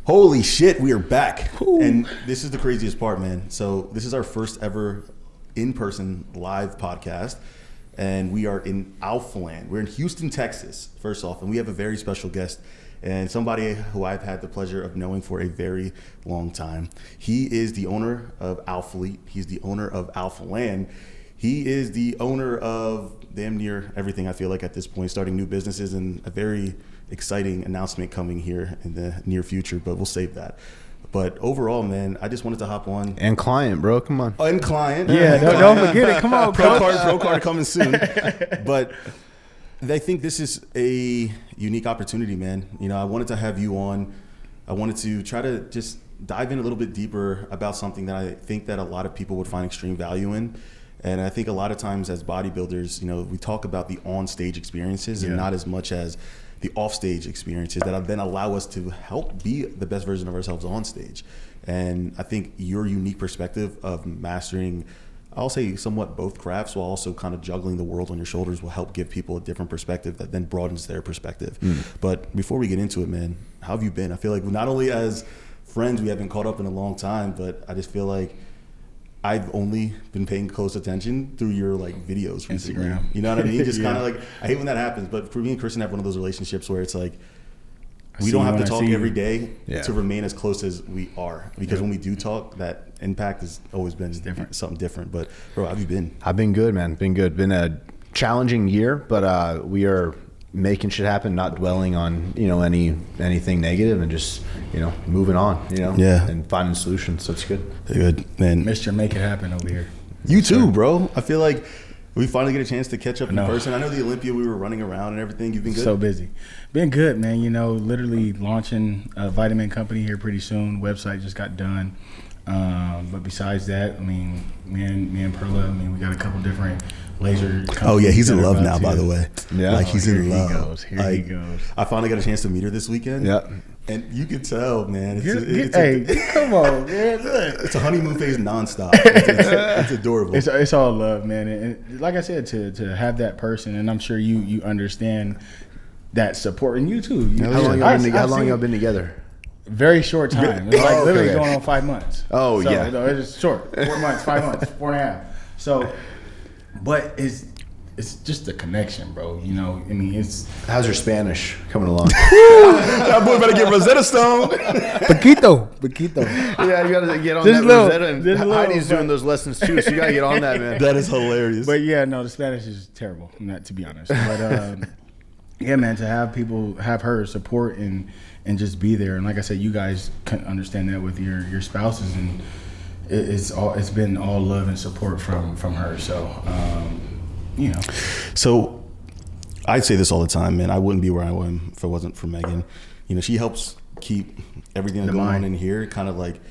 Holy shit, we are back. Ooh. And this is the craziest part, man. So this is our first ever in-person live podcast, and we are in Alphaland. We're in Houston, Texas, first off, and we have a very special guest and somebody who I've had the pleasure of knowing for a very long time. He is the owner of Alphalete. He's the owner of Alphaland. He is the owner of damn near everything, I feel like, at this point, starting new businesses, and a very exciting announcement coming here in the near future, but we'll save that. But overall, man, I just wanted to hop on. And client, bro, come on. And client. Yeah, don't forget it. Come on, pro card coming soon. But I think this is a unique opportunity, man. You know, I wanted to have you on. I wanted to try to just dive in a little bit deeper about something that I think that a lot of people would find extreme value in. And I think a lot of times as bodybuilders, you know, we talk about the on-stage experiences and not as much as the off-stage experiences that then allow us to help be the best version of ourselves on stage. And I think your unique perspective of mastering, I'll say somewhat both crafts while also kind of juggling the world on your shoulders will help give people a different perspective that then broadens their perspective. But before we get into it, man, how have you been? I feel like not only as friends, we haven't caught up in a long time, but I just feel like I've only been paying close attention through your like videos recently. Instagram. You know what I mean? Just kind of like, I hate when that happens, but for me and Christian have one of those relationships where it's like, we don't have to talk every day to remain as close as we are. Because when we do talk, that impact has always been something different. But bro, how have you been? I've been good, man. Been good. Been a challenging year, but we are making shit happen, not dwelling on, you know, anything negative, and just, you know, moving on, you know, and finding solutions. So it's good. Good, man. Mr. Make It Happen over here. You too, bro. I feel like we finally get a chance to catch up in person. I know the Olympia, we were running around and everything. You've been good? So busy. Been good, man. You know, literally launching a vitamin company here pretty soon. Website just got done. But besides that, I mean, me and Perla, I mean, we got a couple different laser companies. Oh yeah, he's in love now, by the way. Yeah, like he's in love. Here he goes. I finally got a chance to meet her this weekend. Yeah, and you can tell, man. Come on, man. It's a honeymoon phase nonstop. It's adorable. It's all love, man. And like I said, to have that person, and I'm sure you understand that support, and you too. How long y'all been together? Very short time. It's like literally going on 5 months. Oh, so, yeah. You know, it's short. 4 months, 5 months, 4.5. So, but it's just the connection, bro. You know, I mean, it's. How's your Spanish coming along? That boy better get Rosetta Stone. Poquito. Yeah, you gotta get on that Rosetta. And Heidi's doing those lessons too, so you gotta get on that, man. That is hilarious. But yeah, no, the Spanish is terrible, not to be honest. But yeah, man, to have her support and just be there, and like I said, you guys can understand that with your spouses, and it's been all love and support from her. So you know. So I say this all the time, man. I wouldn't be where I am if it wasn't for Megan. You know, she helps keep everything that's going on in here kind of like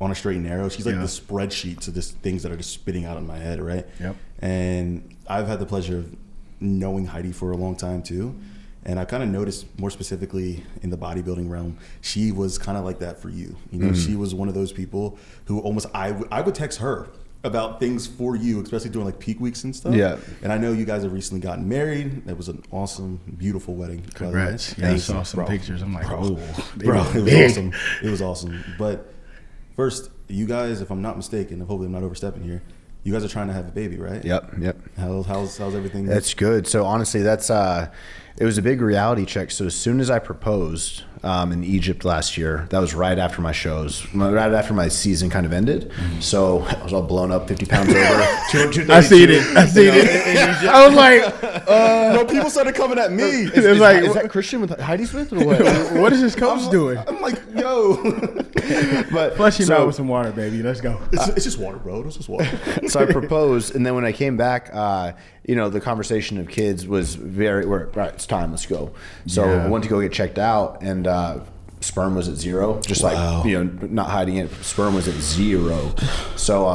on a straight and narrow. She's like the spreadsheet to just things that are just spitting out in my head, right? Yep. And I've had the pleasure of knowing Heidi for a long time too. And I kind of noticed more specifically in the bodybuilding realm, she was kind of like that for you. You know, she was one of those people who almost, I would text her about things for you, especially during like peak weeks and stuff. Yeah. And I know you guys have recently gotten married. It was an awesome, beautiful wedding. Congrats. Yeah, I saw some pictures. I'm like, bro, it was awesome. It was awesome. But first, you guys, if I'm not mistaken, hopefully I'm not overstepping here, you guys are trying to have a baby, right? Yep. How's everything? That's good. So honestly, that's it was a big reality check. So as soon as I proposed in Egypt last year, that was right after my shows, right after my season kind of ended. So I was all blown up, 50 pounds over. I seen it. I was like, no, people started coming at me. Is that Christian with Heidi Smith or what? What is his coach doing? I'm like, yo. But flush him out with some water, baby. Let's go. It's just water, bro. It's just water. So I proposed, and then when I came back, you know, the conversation of kids was right, it's time, let's go. So I went to go get checked out, and sperm was at 0, just like, you know, not hiding it. Sperm was at 0. So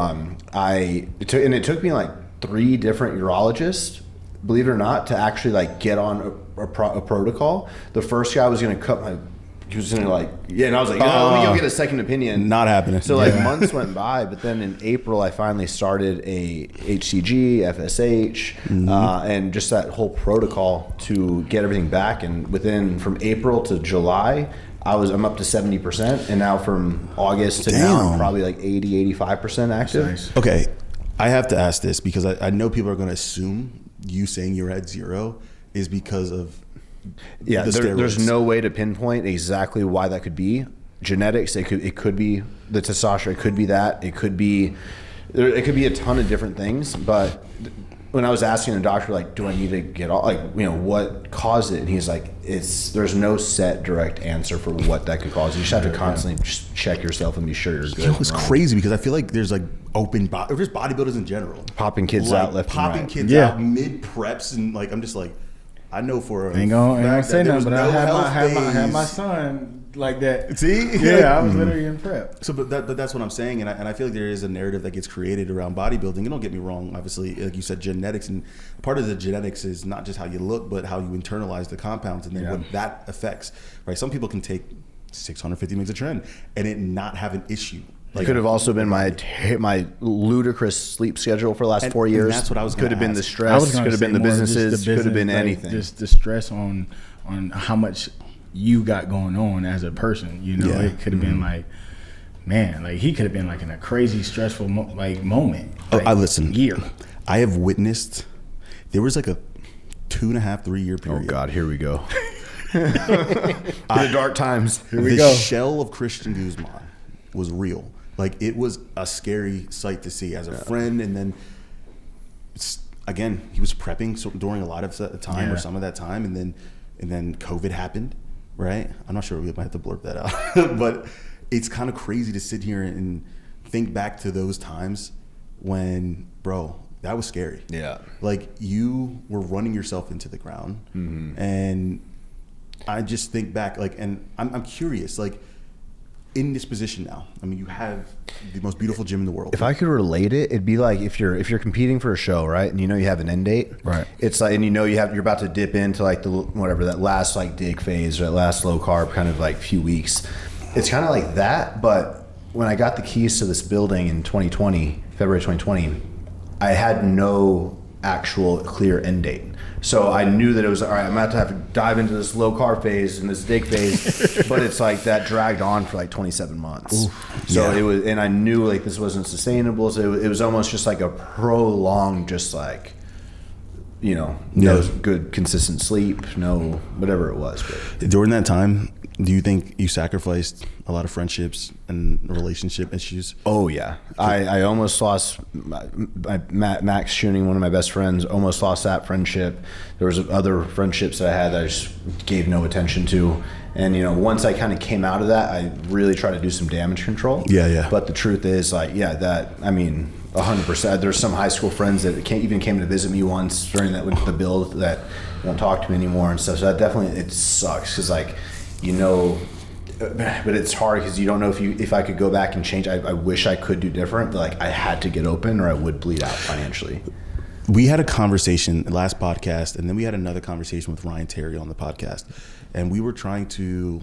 it took me like 3 different urologists, believe it or not, to actually like get on a protocol. The first guy was going to cut my. He was gonna like, and I was like, let me go get a second opinion. Not happening. So like months went by, but then in April I finally started a HCG, FSH, and just that whole protocol to get everything back. And from April to July, I'm up to 70%, and now from August to now, I'm probably like 80-85% active. Nice. Okay, I have to ask this because I know people are going to assume you saying you're at 0 is because of there's no way to pinpoint exactly why that could be. Genetics, it could be the testosterone, it could be that, it could be a ton of different things. But when I was asking the doctor, like, do I need to get off, like, what caused it? And he's like, there's no set direct answer for what that could cause. You just have to constantly just check yourself and be sure you're good. It's crazy because I feel like there's like or just bodybuilders in general popping kids out left and right. Popping kids out mid preps, and like I'm just like, I know for a ain't gonna say nothing, but no I had my son like that. See, yeah, I was literally in prep. So, but that's what I'm saying, and I feel like there is a narrative that gets created around bodybuilding. And don't get me wrong, obviously, like you said, genetics, and part of the genetics is not just how you look, but how you internalize the compounds, and then what that affects. Right? Some people can take 650 mg of tren and it not have an issue. Like, it could have also been my ludicrous sleep schedule for the last 4 years. And that's what I was could have been ask. the stress. Could have been the businesses. Could have been anything. Just the stress on how much you got going on as a person. It could have been like, man, like he could have been like in a crazy stressful moment. Like, I listen. Year. I have witnessed. There was like a 2.5, 3 year period. Oh God, here we go. The dark times. Here we go. The shell of Christian Guzman was real. Like, it was a scary sight to see as a friend. And then, again, he was prepping during a lot of the time or some of that time. And then COVID happened, right? I'm not sure, we might have to blurb that out. But it's kind of crazy to sit here and think back to those times when, bro, that was scary. Yeah. Like, you were running yourself into the ground. Mm-hmm. And I just think back, like, and I'm curious, like, in this position now, I mean, you have the most beautiful gym in the world. If I could relate it, it'd be like if you're competing for a show, right? And you have an end date, right? It's like, and you're about to dip into like that last like dig phase or that last low carb kind of like few weeks. It's kind of like that. But when I got the keys to this building in February 2020, I had no actual clear end date. So I knew that it was, all right, I'm about to have to dive into this low carb phase and this dig phase, but it's like that dragged on for like 27 months. Oof. So it was, and I knew like this wasn't sustainable. So it was almost just like a prolonged, just like, no good consistent sleep, no whatever it was. But during that time, do you think you sacrificed a lot of friendships and relationship issues? Oh yeah, I almost lost Max Shooning, one of my best friends. Almost lost that friendship. There was other friendships that I had that I just gave no attention to. And once I kind of came out of that, I really tried to do some damage control. Yeah. But the truth is, 100%. There's some high school friends that even came to visit me once during the build that don't talk to me anymore and stuff. So that definitely, it sucks because but it's hard because you don't know if I could go back and change. I wish I could do different, but like I had to get open or I would bleed out financially. We had a conversation last podcast, and then we had another conversation with Ryan Terry on the podcast, and we were trying to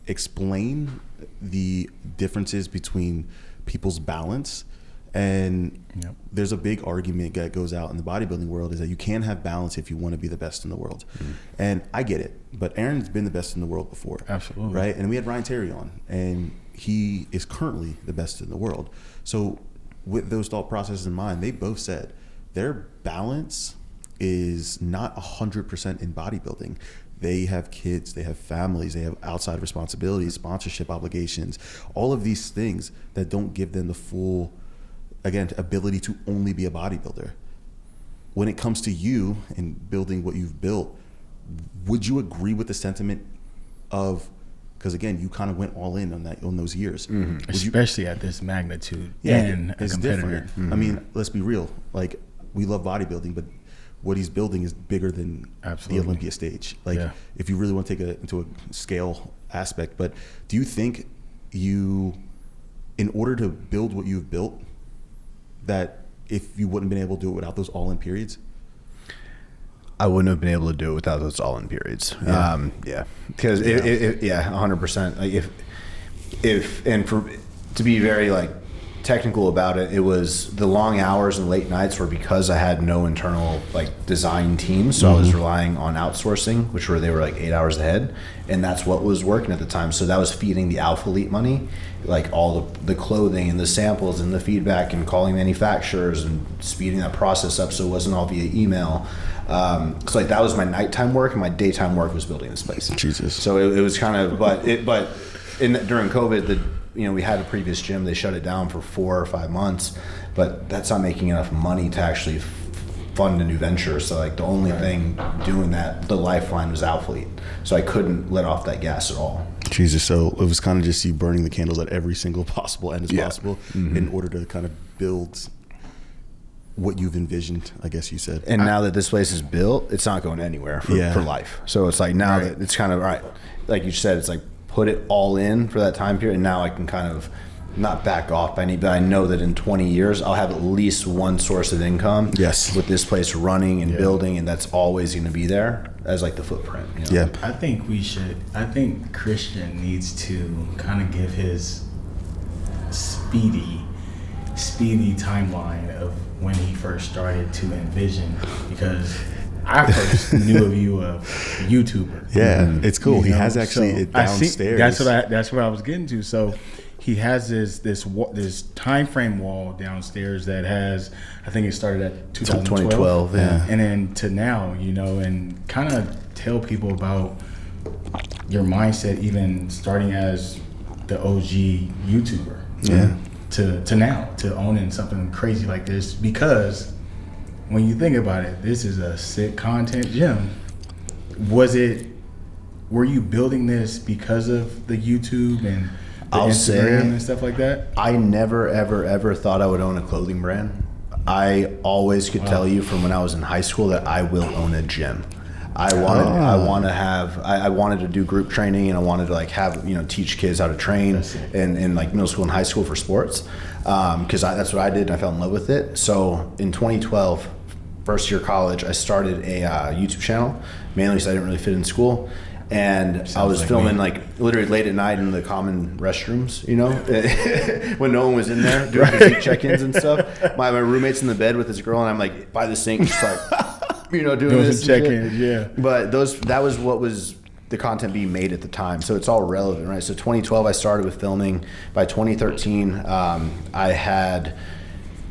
explain the differences between people's balance. And there's a big argument that goes out in the bodybuilding world is that you can't have balance if you want to be the best in the world. Mm. And I get it, but Erin's been the best in the world before. Absolutely. Right? And we had Ryan Terry on, and he is currently the best in the world. So with those thought processes in mind, they both said their balance is not 100% in bodybuilding. They have kids, they have families, they have outside responsibilities, sponsorship obligations, all of these things that don't give them the full, again, ability to only be a bodybuilder. When it comes to you and building what you've built, would you agree with the sentiment of, because again, you kind of went all in on those years. Mm-hmm. Especially at this magnitude and a competitor. Different. Mm-hmm. I mean, let's be real. Like, we love bodybuilding, but what he's building is bigger than the Olympia stage. Like, if you really want to take it into a scale aspect, but do you think in order to build what you've built, that if you wouldn't have been able to do it without those all-in periods? I wouldn't have been able to do it without those all-in periods. Because 100%. Like to be very technical about it, it was the long hours and late nights were because I had no internal like design team, so I was relying on outsourcing, which were they were like 8 hours ahead, and that's what was working at the time. So that was feeding the Alphalete money, like all the clothing and the samples and the feedback and calling manufacturers and speeding that process up so it wasn't all via email. So like that was my nighttime work, and my daytime work was building this place. Jesus. So it was kind of, during COVID, we had a previous gym. They shut it down for 4 or 5 months, but that's not making enough money to actually fund a new venture. So like the only thing doing that, the lifeline was Alphalete. So I couldn't let off that gas at all. Jesus. So it was kind of just you burning the candles at every single possible end as possible in order to kind of build what you've envisioned, I guess you said. And now that this place is built, it's not going anywhere for life. So it's like now that it's kind of, all right, like you said, it's like put it all in for that time period, and now I can kind of not back off by any, but I know that in 20 years I'll have at least one source of income with this place running and building, and that's always going to be there as like the footprint. I think Christian needs to kind of give his speedy timeline of when he first started to envision, because I first knew of you a YouTuber. Yeah, it's cool. He has actually it downstairs. That's what I was getting to. So he has this time frame wall downstairs that has, I think it started at 2012, and then to now, and kind of tell people about your mindset, even starting as the OG YouTuber. To now, to owning something crazy like this, because when you think about it, this is a sick content gym. Were you building this because of the YouTube and the Instagram and stuff like that? I never, ever thought I would own a clothing brand. I always could tell you from when I was in high school that I will own a gym. I wanted to do group training, and I wanted to like have, teach kids how to train in like middle school and high school for sports. Cause that's what I did, and I fell in love with it. So in 2012, first year college, I started a YouTube channel, mainly because I didn't really fit in school. And I was filming like literally late at night in the common restrooms, when no one was in there doing physique check-ins and stuff. My roommate's in the bed with his girl, and I'm like by the sink, just like, doing this check-ins, But that was what was the content being made at the time, so it's all relevant, right? So 2012, I started with filming. By 2013, I had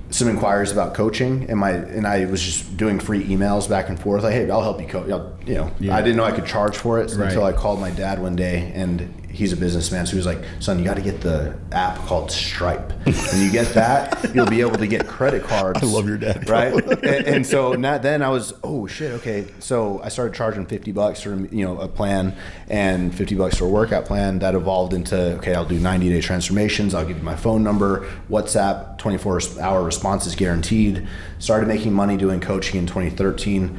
some inquiries about coaching, and I was just doing free emails back and forth, like, hey, I'll help you coach. I didn't know I could charge for it until I called my dad one day, and he's a businessman, so he was like, son, you got to get the app called Stripe. When you get that, you'll be able to get credit cards. I love your dad, right? and so then I was, oh shit, okay. So I started charging $50 for a plan, and $50 for a workout plan. That evolved into, okay, I'll do 90-day transformations. I'll give you my phone number, WhatsApp, 24-hour responses guaranteed. Started making money doing coaching in 2013.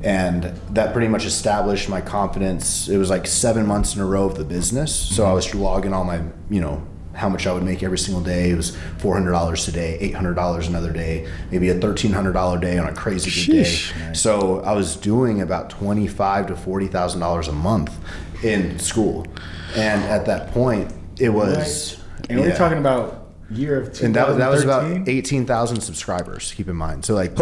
And that pretty much established my confidence. It was like 7 months in a row of the business. So I was logging all my, how much I would make every single day. It was $400 a day, $800 another day, maybe a $1,300 day on a crazy good day. Nice. So I was doing about $25,000 to $40,000 a month in school. And at that point, it was... And we're talking about... year of 2013? And that was about 18,000 subscribers, keep in mind. So like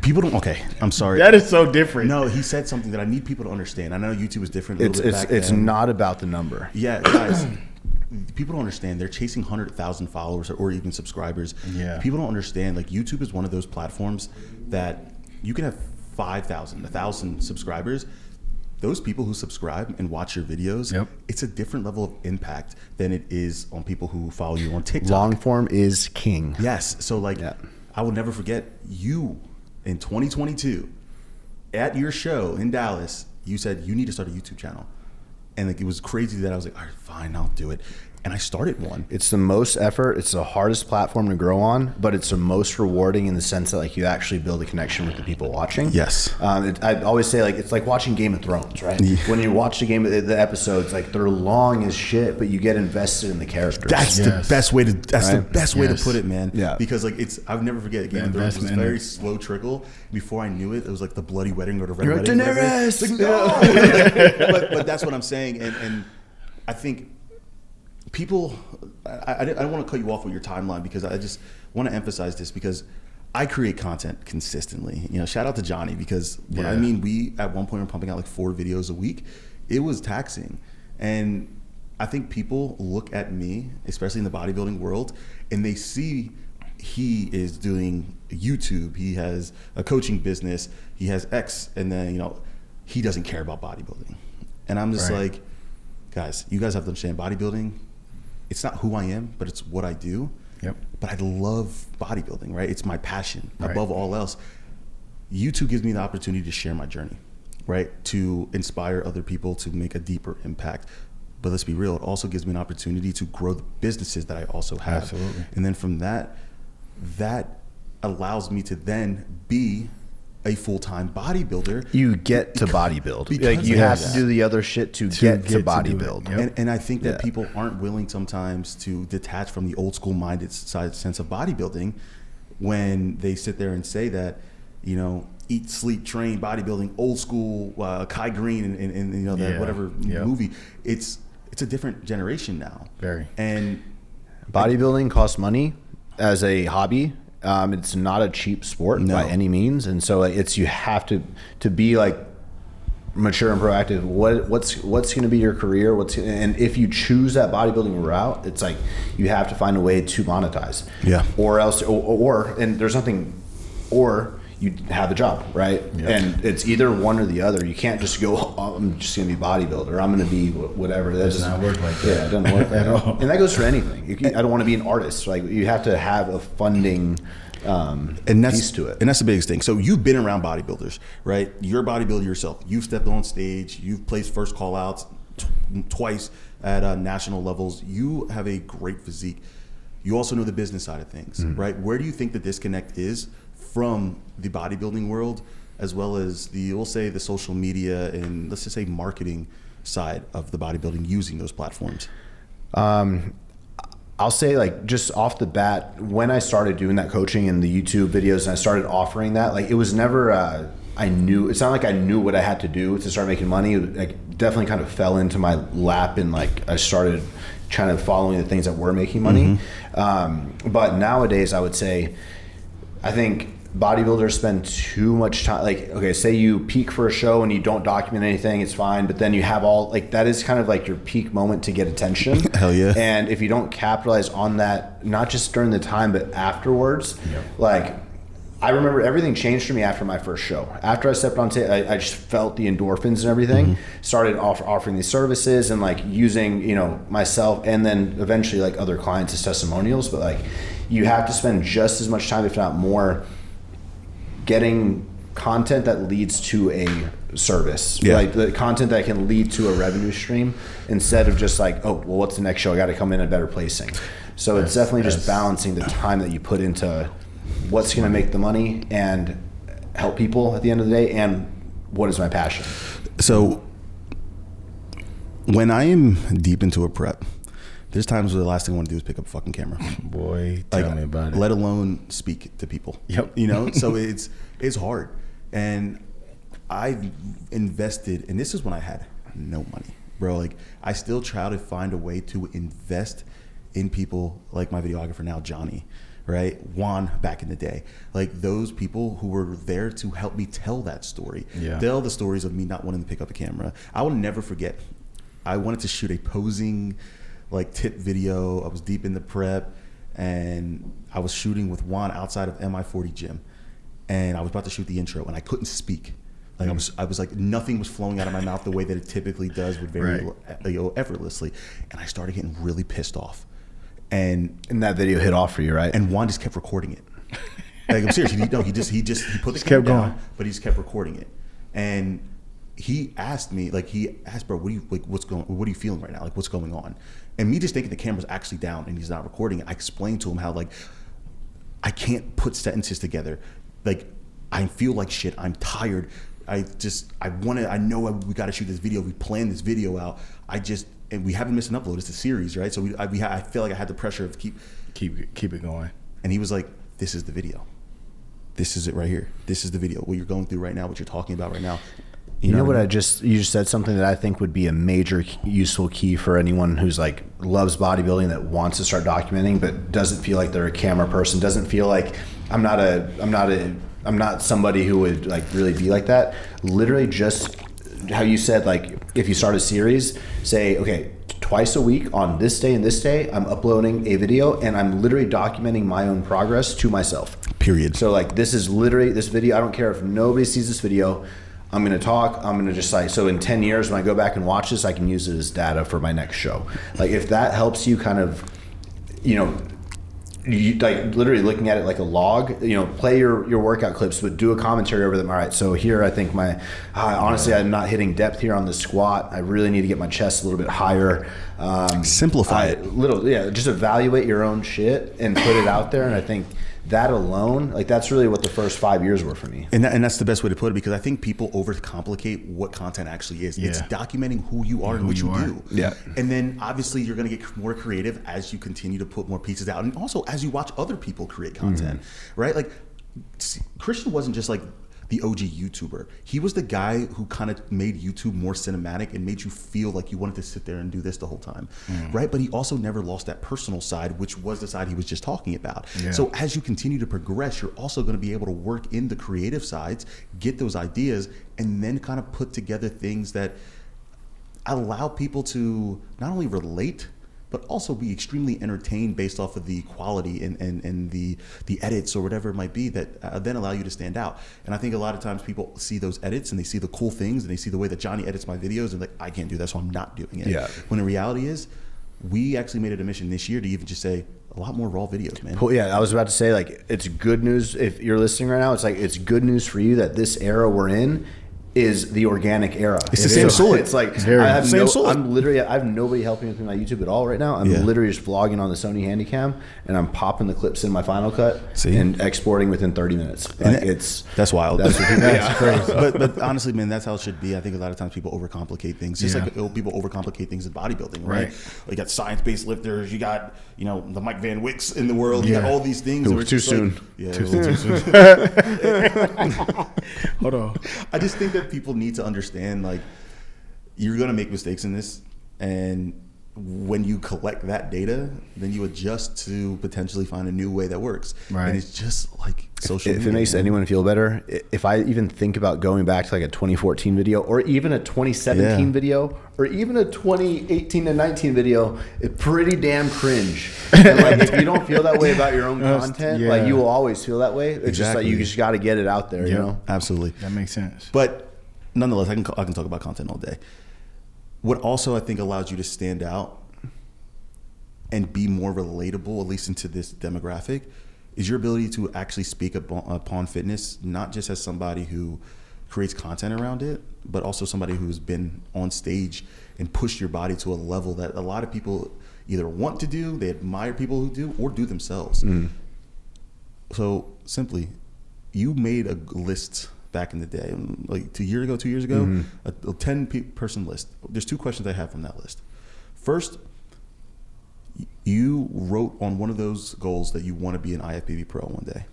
people don't, okay, I'm sorry. That is so different. No, he said something that I need people to understand. I know YouTube is different. It's not about the number. Yeah, guys, people don't understand. They're chasing 100,000 followers or even subscribers. Yeah. People don't understand, like YouTube is one of those platforms that you can have 5,000, 1,000 subscribers. Those people who subscribe and watch your videos, it's a different level of impact than it is on people who follow you on TikTok. Long form is king. Yes. So like, I will never forget you in 2022 at your show in Dallas. You said you need to start a YouTube channel. And like, it was crazy that I was like, all right, fine, I'll do it. And I started one. It's the most effort. It's the hardest platform to grow on, but it's the most rewarding in the sense that like you actually build a connection with the people watching. Yes. I always say like it's like watching Game of Thrones, right? Yeah. When you watch the episodes, like they're long as shit, but you get invested in the characters. That's the best way to. That's the best way to put it, man. Yeah. Because like I'll never forget. Game of Thrones was very slow trickle. Before I knew it, it was like the bloody wedding or the red wedding. Daenerys. Like, no. but that's what I'm saying, and I think people, I don't want to cut you off with your timeline because I just want to emphasize this because I create content consistently. You know, shout out to Johnny because when I mean we at one point were pumping out like 4 videos a week, it was taxing. And I think people look at me, especially in the bodybuilding world, and they see he is doing YouTube, he has a coaching business, he has X, and then, you know, he doesn't care about bodybuilding. And I'm just like, guys, you guys have to understand bodybuilding, it's not who I am, but it's what I do. Yep. But I love bodybuilding, right? It's my passion above all else. YouTube gives me the opportunity to share my journey, right? To inspire other people to make a deeper impact. But let's be real, it also gives me an opportunity to grow the businesses that I also have. Absolutely. And then from that allows me to then be a full-time bodybuilder. You get to bodybuild. Like you have to do the other shit to get to bodybuild. Yep. And I think that people aren't willing sometimes to detach from the old school minded sense of bodybuilding when they sit there and say that, you know, eat, sleep, train, bodybuilding, old school, Kai Green and you know, that whatever movie. It's a different generation now. Very. And bodybuilding costs money as a hobby. It's not a cheap sport by any means, and so it's you have to be like mature and proactive. What's going to be your career? And if you choose that bodybuilding route, it's like you have to find a way to monetize. Yeah. Or else, and there's nothing, or you have a job, right? Yep. And it's either one or the other. You can't just go, oh, I'm just going to be bodybuilder. I'm going to be whatever. That does not work like that. Yeah, it doesn't work at all. And that goes for anything. I don't want to be an artist. Like you have to have a funding piece to it. And that's the biggest thing. So you've been around bodybuilders, right? You're a bodybuilder yourself. You've stepped on stage. You've placed first call outs twice at national levels. You have a great physique. You also know the business side of things, right? Where do you think the disconnect is from the bodybuilding world, as well as we'll say the social media and let's just say marketing side of the bodybuilding using those platforms? I'll say like just off the bat, when I started doing that coaching and the YouTube videos and I started offering that, like it was never, it's not like I knew what I had to do to start making money. It like definitely kind of fell into my lap and like I started kind of following the things that were making money. But nowadays I would say, I think bodybuilders spend too much time. Like, okay, say you peak for a show and you don't document anything, it's fine. But then you have that is kind of like your peak moment to get attention. Hell yeah. And if you don't capitalize on that, not just during the time, but afterwards, like I remember everything changed for me after my first show. After I stepped on stage, I just felt the endorphins and everything. Started offering these services and like using, you know, myself and then eventually like other clients as testimonials. But like you have to spend just as much time, if not more, getting content that leads to a service, like the content that can lead to a revenue stream instead of just like, oh, well, what's the next show? I got to come in a better placing. So it's definitely just balancing the time that you put into what's going to make the money and help people at the end of the day and what is my passion. So when I am deep into a prep, there's times where the last thing I want to do is pick up a fucking camera. Boy, tell me about it. Let alone speak to people. Yep. You know, so it's hard. And I've invested, and this is when I had no money, bro. Like I still try to find a way to invest in people like my videographer now, Johnny, right? Juan back in the day. Like those people who were there to help me tell that story. Yeah. Tell the stories of me not wanting to pick up a camera. I will never forget. I wanted to shoot a posing like tip video. I was deep in the prep and I was shooting with Juan outside of MI40 gym and I was about to shoot the intro and I couldn't speak. Like I was like nothing was flowing out of my mouth the way that it typically does with very effortlessly, and I started getting really pissed off. And that video hit off for you, right? And Juan just kept recording it. Like I'm serious. He put the camera down, but he just kept recording it. And he asked me, bro, what are you feeling right now? Like, what's going on? And me just thinking the camera's actually down and he's not recording it, I explained to him how, like, I can't put sentences together. Like, I feel like shit. I'm tired. I know we got to shoot this video. We planned this video out. And we haven't missed an upload. It's a series, right? So I feel like I had the pressure of keep it going. And he was like, this is the video. This is it right here. This is the video. What you're going through right now, what you're talking about right now. You know what you just said something that I think would be a major useful key for anyone who's like loves bodybuilding, that wants to start documenting but doesn't feel like they're a camera person, doesn't feel like I'm not somebody who would like really be like that. Literally just how you said, like if you start a series, say, okay, twice a week on this day and this day, I'm uploading a video and I'm literally documenting my own progress to myself. Period. So like this is literally this video. I don't care if nobody sees this video. I'm going to talk. I'm going to just like, so in 10 years when I go back and watch this, I can use it as data for my next show. Like if that helps you kind of, you like literally looking at it like a log, play your workout clips, but do a commentary over them. All right, so here I think honestly, I'm not hitting depth here on the squat. I really need to get my chest a little bit higher. Simplify it. Just evaluate your own shit and put it out there. And I think that alone, like that's really what the first 5 years were for me. And that's the best way to put it, because I think people overcomplicate what content actually is. Yeah. It's documenting who you are and what you do. Yeah. And then obviously you're going to get more creative as you continue to put more pieces out, and also as you watch other people create content, right? Like Christian wasn't just like the OG YouTuber. He was the guy who kind of made YouTube more cinematic and made you feel like you wanted to sit there and do this the whole time, right? But he also never lost that personal side, which was the side he was just talking about. Yeah. So as you continue to progress, you're also going to be able to work in the creative sides, get those ideas, and then kind of put together things that allow people to not only relate, but also be extremely entertained based off of the quality and the edits or whatever it might be that then allow you to stand out. And I think a lot of times people see those edits and they see the cool things and they see the way that Johnny edits my videos and like, I can't do that, so I'm not doing it. Yeah. When the reality is, we actually made it a mission this year to even just say a lot more raw videos, man. Well, yeah, I was about to say, like, it's good news if you're listening right now. It's like, it's good news for you that this era we're in is the organic era. It's the same soul. It's like I have nobody helping with my YouTube at all right now. I'm literally just vlogging on the Sony Handycam, and I'm popping the clips in my Final Cut and exporting within 30 minutes. Like that's wild. That's what that's crazy. But honestly, man, that's how it should be. I think a lot of times people overcomplicate things. Just like people overcomplicate things in bodybuilding, right? You got science-based lifters. You got the Mike Van Wicks in the world. You got all these things. Too soon. Too soon. Hold on. I just think that people need to understand, like, you're going to make mistakes in this, and when you collect that data, then you adjust to potentially find a new way that works. Right. And it's just like social media. If it makes anyone feel better, if I even think about going back to like a 2014 video, or even a 2017 video, or even a 2018 to 19 video, it's pretty damn cringe. And like, if you don't feel that way about your own content, like, you will always feel that way. It's just like, you just got to get it out there, you know? Absolutely. That makes sense. But nonetheless, I can talk about content all day. What also I think allows you to stand out and be more relatable, at least into this demographic, is your ability to actually speak upon fitness, not just as somebody who creates content around it, but also somebody who's been on stage and pushed your body to a level that a lot of people either want to do, they admire people who do, or do themselves. So simply, you made a list back in the day, like 2 years ago, a 10-person list. There's two questions I have from that list. First, you wrote on one of those goals that you want to be an IFBB pro one day.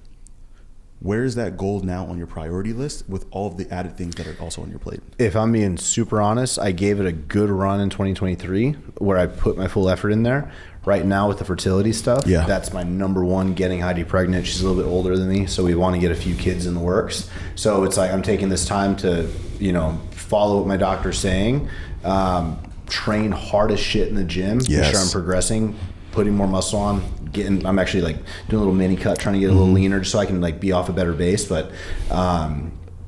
Where is that goal now on your priority list with all of the added things that are also on your plate? If I'm being super honest, I gave it a good run in 2023 where I put my full effort in there. Right now with the fertility stuff, that's my number one, getting Heidi pregnant. She's a little bit older than me, so we want to get a few kids in the works. So it's like I'm taking this time to, follow what my doctor's saying, train hard as shit in the gym, make sure I'm progressing, putting more muscle on, I'm actually like doing a little mini cut, trying to get a little leaner just so I can like be off a better base. But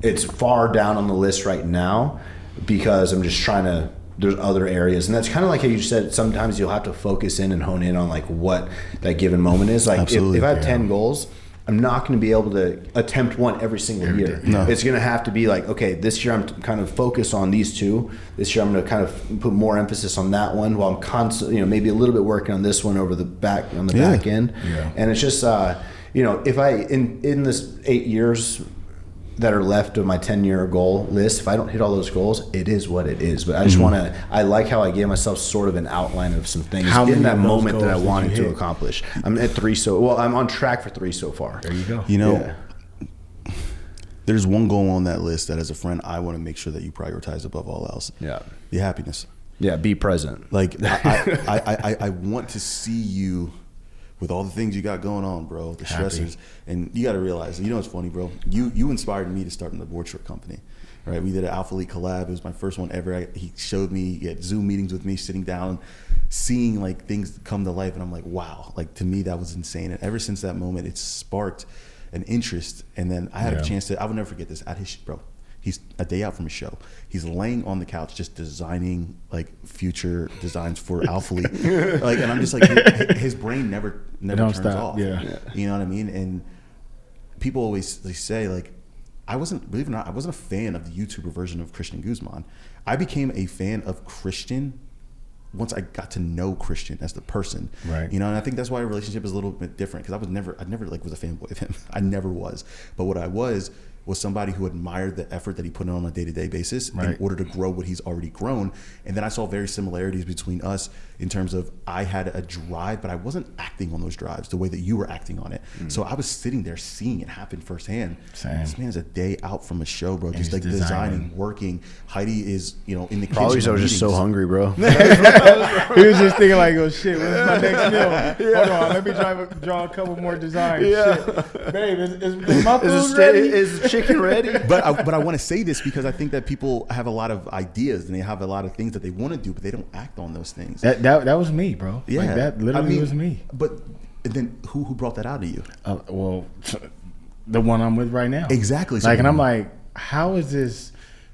it's far down on the list right now because I'm just trying to, there's other areas. And that's kind of like how you said, sometimes you'll have to focus in and hone in on like what that given moment is. Like if I have 10 goals, I'm not going to be able to attempt one every single year. No. It's going to have to be like, okay, this year I'm kind of focused on these two. This year I'm going to kind of put more emphasis on that one while I'm constantly, maybe a little bit working on this one over the back, on the back end. Yeah. And it's just, if I, in this 8 years that are left of my 10-year goal list, if I don't hit all those goals, it is what it is. But I just want to, I like how I gave myself sort of an outline of some things in that moment that I wanted to accomplish. I'm at 3 I'm on track for 3 so far. There you go. there's one goal on that list that as a friend, I want to make sure that you prioritize above all else. Yeah. The happiness. Yeah, be present. Like, I want to see you with all the things you got going on, bro, the stressors. And you got to realize, you know what's funny, bro? You inspired me to start in the board short company, right? We did an Alphalete collab. It was my first one ever. He showed me, he had Zoom meetings with me, sitting down, seeing like things come to life. And I'm like, wow, like to me, that was insane. And ever since that moment, it sparked an interest. And then I had a chance to, I would never forget this, at his, bro, he's a day out from his show. He's laying on the couch just designing like future designs for Alphalete. Like, and I'm just like, his brain never turns off. Yeah. You know what I mean? And people always say like, believe it or not, I wasn't a fan of the YouTuber version of Christian Guzman. I became a fan of Christian once I got to know Christian as the person, right? You know, and I think that's why our relationship is a little bit different, because I never like was a fanboy of him. I never was. But what I was somebody who admired the effort that he put in on a day-to-day basis in order to grow what he's already grown. And then I saw very similarities between us in terms of I had a drive, but I wasn't acting on those drives the way that you were acting on it. So I was sitting there seeing it happen firsthand. Same. This man's a day out from a show, bro. Just like designing, working. Heidi is, in the kitchen. Probably so just so hungry, bro. He was just thinking like, oh shit, when's my next meal? Hold on, let me draw a couple more designs. Shit. Babe, is my food ready? Is the chicken ready? But I want to say this because I think that people have a lot of ideas and they have a lot of things that they want to do, but they don't act on those things. That was me, bro. Yeah, like, that literally was me. But then who brought that out of you? Well, the one I'm with right now. Exactly. Like, and I'm like, how is this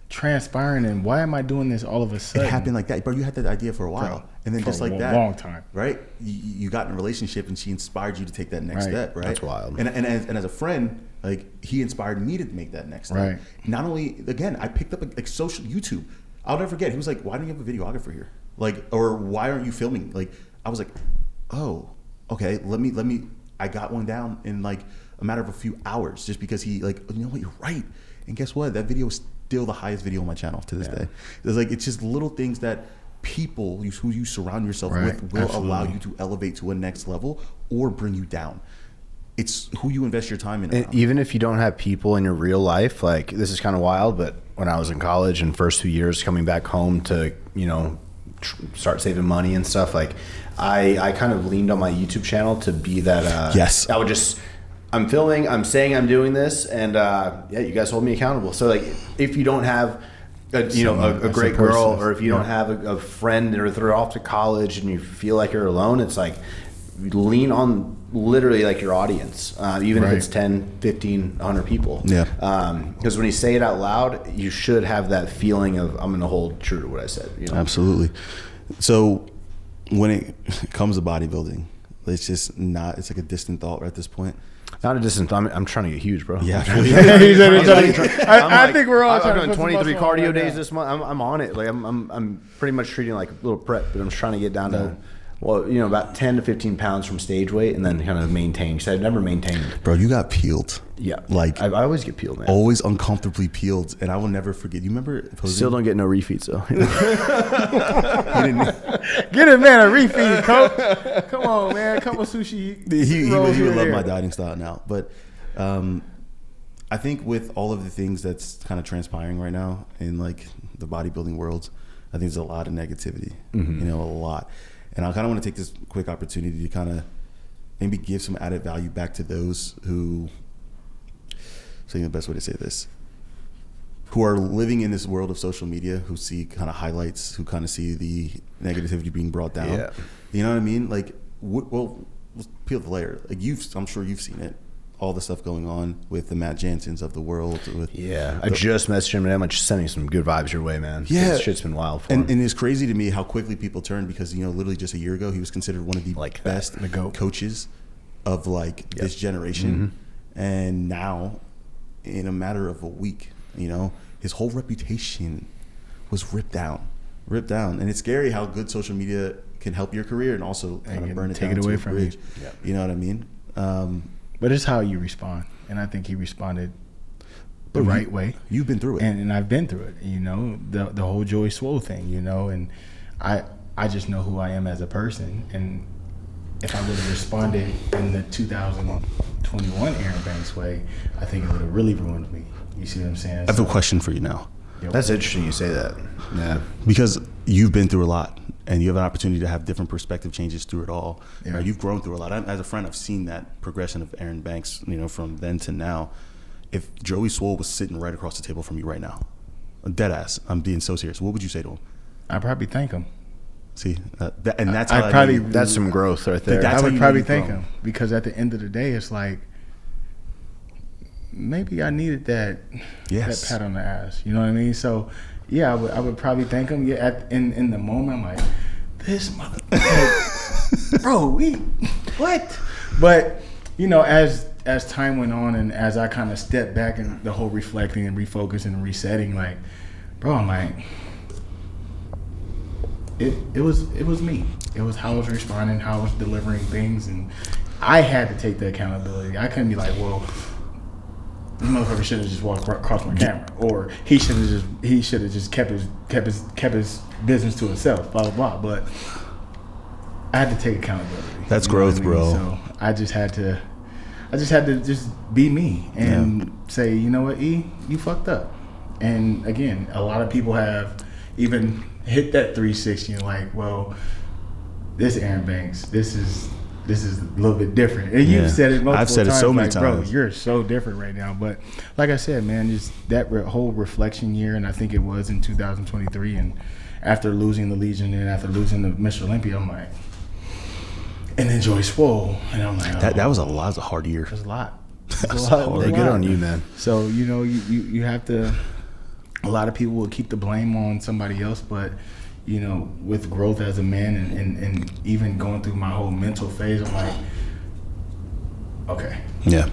transpiring, and why am I doing this all of a sudden? It happened like that, bro. You had that idea for a while, and then just like that, long time, right? You got in a relationship, and she inspired you to take that next step, right? That's wild. And as a friend, like, he inspired me to make that next step. Right. Not only, again, I picked up like social YouTube. I'll never forget. He was like, "Why don't you have a videographer here? Like, or why aren't you filming?" Like, I was like, "Oh, okay. Let me." I got one down in like a matter of a few hours, just because he like, you know what, you're right. And guess what? That video is still the highest video on my channel to this day. It's just little things that people who you surround yourself with will allow you to elevate to a next level or bring you down. It's who you invest your time in. And even if you don't have people in your real life, like, this is kind of wild, but when I was in college and first 2 years coming back home to, start saving money and stuff, like, I kind of leaned on my YouTube channel to be that. Yes. I would just, I'm filming, I'm saying I'm doing this, and you guys hold me accountable. So like, if you don't have a great girl, or if you don't have a friend, or if they're off to college and you feel like you're alone, it's like, lean on literally like your audience, even if it's 10, 15, 100 people. Yeah. Because when you say it out loud, you should have that feeling of, I'm going to hold true to what I said. Absolutely. So when it comes to bodybuilding, it's just not, it's like a distant thought at this point. Not a distant thought. I'm trying to get huge, bro. Yeah. I think we're all trying I've to done 23 cardio days this month. I'm on it. Like, I'm pretty much treating it like a little prep, but I'm just trying to get down to, about 10 to 15 pounds from stage weight, and then kind of maintain. Because I've never maintained. Bro, you got peeled. Yeah. Like, I always get peeled, man. Always uncomfortably peeled. And I will never forget. You remember posing? Still don't get no refeeds, though. Get a man a refeed, coach. Come on, man. A couple sushi. He would love my dieting style now. But I think with all of the things that's kind of transpiring right now in like the bodybuilding world, I think there's a lot of negativity. A lot. And I kind of want to take this quick opportunity to kind of maybe give some added value back to those who, saying the best way to say this, who are living in this world of social media, who see kind of highlights, who kind of see the negativity being brought down. Yeah. You know what I mean? Like, well, let's peel the layer. Like, I'm sure you've seen it. All the stuff going on with the Matt Jansons of the world. I just messaged him, and I'm just sending some good vibes your way, man. Yeah. This shit's been wild for him. And it's crazy to me how quickly people turn, because, literally just a year ago, he was considered one of the best coaches of this generation. And now, in a matter of a week, his whole reputation was ripped down. And it's scary how good social media can help your career and also kind of burn it down, take it away from you. You know what I mean? But it's how you respond, and I think he responded the right way. You've been through it, and I've been through it. The whole Joey Swoll thing, and I just know who I am as a person, and if I would have responded in the 2021 Erin Banks way, I think it would have really ruined me. You see what I'm saying? I have a question for you now. That's interesting you say that. Yeah. Because you've been through a lot and you have an opportunity to have different perspective changes through it all. Yeah. You've grown through a lot. As a friend, I've seen that progression of Erin Banks, from then to now. If Joey Swoll was sitting right across the table from you right now, dead ass, I'm being so serious, what would you say to him? I'd probably thank him. See, and that's how that's some growth right there. I would probably thank him, because at the end of the day, it's like, maybe I needed that pat on the ass. You know what I mean? So, yeah, I would probably thank him. Yeah, in the moment, I'm like, this motherfucker, bro, what? But as time went on and as I kind of stepped back and the whole reflecting and refocusing and resetting, like, bro, I'm like, it was me. It was how I was responding, how I was delivering things, and I had to take the accountability. I couldn't be like, well, this motherfucker should have just walked across my camera, or he should have just kept his business to himself, blah blah blah. But I had to take accountability. That's growth, bro. So I just had to just be me and say, you know what, E, you fucked up. And again, a lot of people have even hit that 360 and like, well, this Erin Banks, this is a little bit different. And you've said it multiple times. I've said it so many times. Bro, you're so different right now. But like I said, man, just that whole reflection year, and I think it was in 2023, and after losing the Legion and after losing the Mr. Olympia, I'm like, and then Joy Swoll, and I'm like, that was a lot. It was a hard year. It was a lot. Good on you, man. So, you have to, a lot of people will keep the blame on somebody else, but with growth as a man and even going through my whole mental phase, I'm like, okay. Yeah.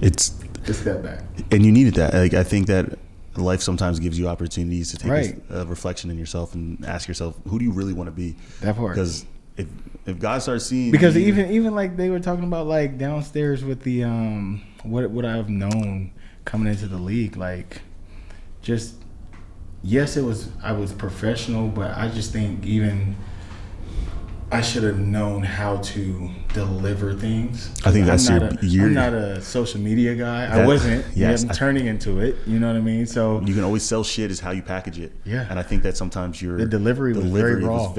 It's just step back. And you needed that. Like, I think that life sometimes gives you opportunities to take a reflection in yourself and ask yourself, who do you really want to be? That part. Because if God starts seeing, because even like they were talking about like downstairs with the what I've known coming into the league, like, just, yes, I was professional, but I just think even I should have known how to deliver things. I think that's I'm not a social media guy. I wasn't. Yes, I'm turning into it. You know what I mean? So you can always sell shit is how you package it. Yeah. And I think that sometimes the delivery was very raw.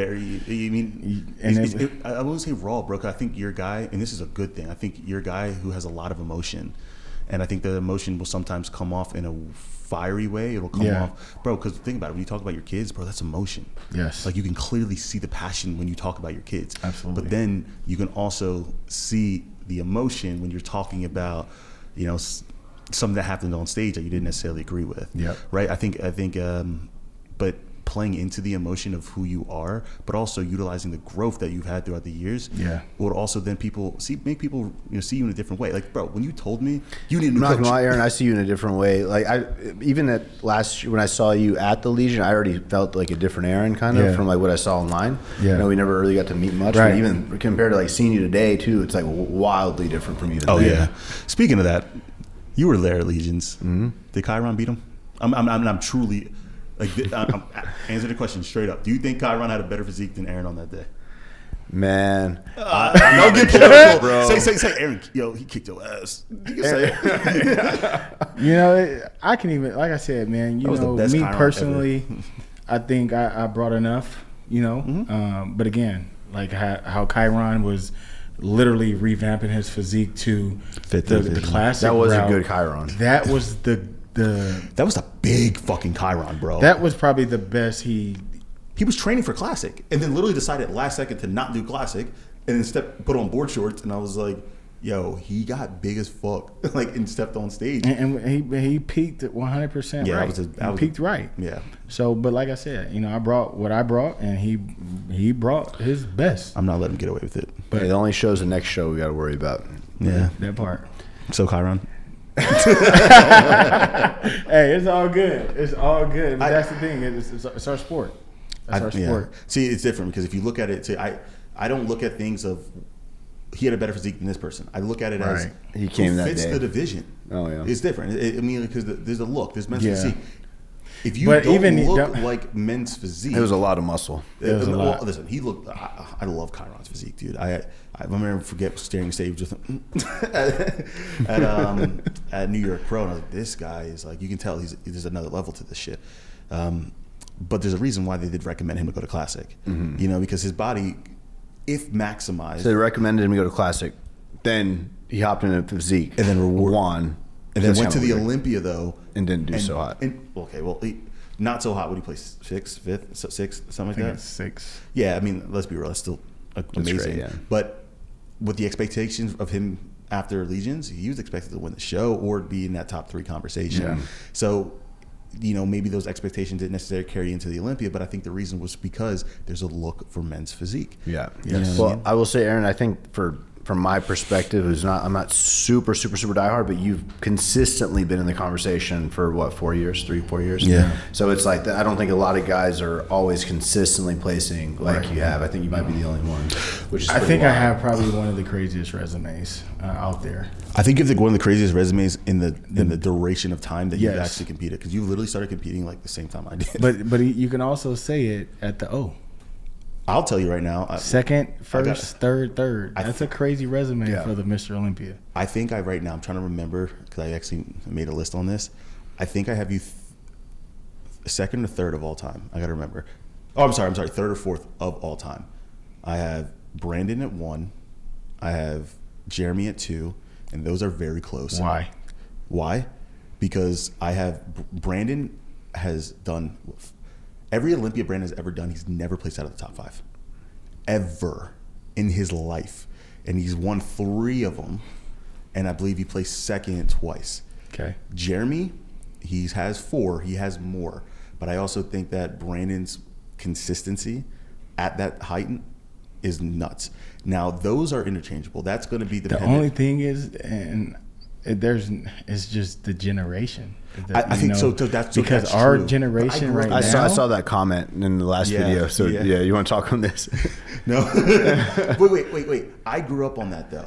I won't say raw, bro. I think you're a guy, and this is a good thing. I think you're a guy who has a lot of emotion, and I think the emotion will sometimes come off in a fiery way. It'll come off, bro, because think about it, when you talk about your kids, bro, that's emotion. Yes. Like, you can clearly see the passion when you talk about your kids. Absolutely. But then you can also see the emotion when you're talking about something that happened on stage that you didn't necessarily agree with. Yep. Right. I think but playing into the emotion of who you are, but also utilizing the growth that you've had throughout the years, would also then make people see you in a different way. Like, bro, when you told me you needed a new coach, I'm not gonna lie, Aaron, I see you in a different way. Like, even at last year when I saw you at the Legion, I already felt like a different Aaron kind of from like what I saw online. Yeah, we never really got to meet much. Right. But even compared to like seeing you today too, it's like wildly different from you today. Oh yeah. Speaking of that, you were there at Legions. Mm-hmm. Did Chiron beat him? I'm truly. Like, answer the question straight up. Do you think Chiron had a better physique than Erin on that day? Man, I'm not get political, bro. Say, Erin, he kicked your ass. You can say it. I can even, like I said, man. Me personally, I think I brought enough. Mm-hmm. But again, like how Chiron was literally revamping his physique to the classic. That was route. A good Chiron. That was that was a big fucking Chiron, bro. That was probably the best he was training for Classic, and then literally decided last second to not do Classic, and then put on board shorts, and I was like, yo, he got big as fuck, like, and stepped on stage, and he peaked at 100%. Yeah, right. He peaked right. Yeah. So, but like I said, I brought what I brought, and he brought his best. I'm not letting him get away with it. But it only shows the next show we got to worry about. Yeah, that part. So Chiron. Hey, it's all good. It's all good. But that's the thing. It's our sport. That's our sport. See, it's different because if you look at it, I don't look at things of he had a better physique than this person. I look at it as he came who that fits day. the division. Oh yeah, it's different. Because there's a look. There's men's physique. if you don't look like men's physique, it was a lot of muscle. Listen, he looked. I love Chiron's physique, dude. I remember forget staring stage with him at New York Pro, and I was like, this guy is like, you can tell there's another level to this shit. But there's a reason why they did recommend him to go to Classic, you know, because his body, if maximized. So they recommended him to go to Classic, then he hopped into Physique, and then won, and then went to the Olympia though, and didn't do so hot. Okay, well, not so hot. What did he play? Sixth, something like that. 6. Yeah, I mean, let's be real. That's still amazing. Great, yeah. But with the expectations of him after Legions, he was expected to win the show or be in that top 3 conversation. Yeah. So, you know, maybe those expectations didn't necessarily carry into the Olympia, but I think the reason was because there's a look for men's physique. Yeah. Yes. Well, I will say, Aaron, I think from my perspective, I'm not super diehard, but you've consistently been in the conversation for what, 4 years, 3-4 years? Yeah. So it's like, I don't think a lot of guys are always consistently placing like you have. I think you might be the only one, which is I think wild. I have probably one of the craziest resumes out there. I think you have one of the craziest resumes in the duration of time that you've actually competed, because you literally started competing like the same time I did. But you can also say it at the O. I'll tell you right now. Second, first, third. That's a crazy resume for the Mr. Olympia. I think right now, I'm trying to remember, because I actually made a list on this. I think I have you second or third of all time. I got to remember. Oh, I'm sorry, third or fourth of all time. I have Brandon at 1. I have Jeremy at 2, and those are very close. Why? Because I have Brandon has done every Olympia Brandon has ever done. He's never placed out of the top 5 ever in his life, and he's won 3 of them, and I believe he placed second twice. Okay. Jeremy, he has 4. He has more, but I also think that Brandon's consistency at that height is nuts. Now those are interchangeable. That's going to be the only thing is, and it's just the generation. I think so. That's because our generation right now. I saw that comment in the last video. So yeah, you want to talk on this? No. Wait. I grew up on that though.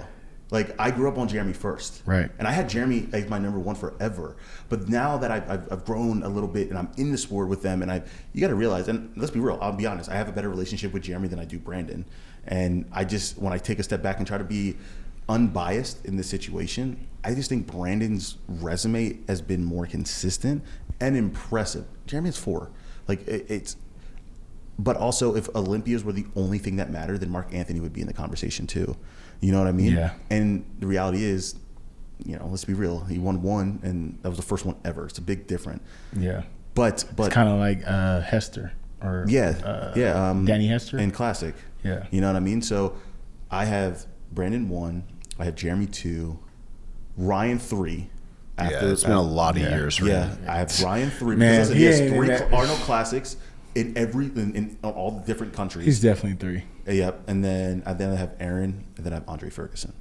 Like, I grew up on Jeremy first, right? And I had Jeremy as my number 1 forever. But now that I've grown a little bit and I'm in the sport with them, and you got to realize, and let's be real, I'll be honest, I have a better relationship with Jeremy than I do Brandon. And I just, when I take a step back and try to be unbiased in this situation, I just think Brandon's resume has been more consistent and impressive. Jeremy has 4. Like, but also, if Olympias were the only thing that mattered, then Mark Anthony would be in the conversation too. You know what I mean? Yeah. And the reality is, you know, let's be real. He won 1, and that was the first one ever. It's a big difference. Yeah. But it's kind of like Hester or Danny Hester in Classic. Yeah. You know what I mean? So I have Brandon 1. I have Jeremy 2. Ryan 3. It's been a lot of years for him. I have Ryan 3. Man, he has 3 Arnold Classics in all the different countries. He's definitely 3. Yep. And then I have Erin, and then I have Andre Ferguson.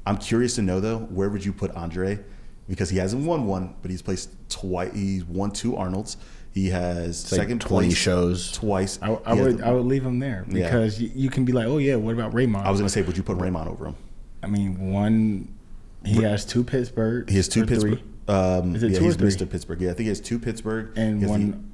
I'm curious to know though, where would you put Andre? Because he hasn't won 1, but he's placed twice. He's won 2 Arnolds. He has second 20 place shows twice. I would leave him there because you can be like, oh yeah, what about Raymond? I was gonna say, would you put Raymond over him? I mean, 1. He has 2 Pittsburgh. He has 2 Pittsburgh. 3? Is it 2 or 3? Mr. Pittsburgh. Yeah, I think he has 2 Pittsburgh and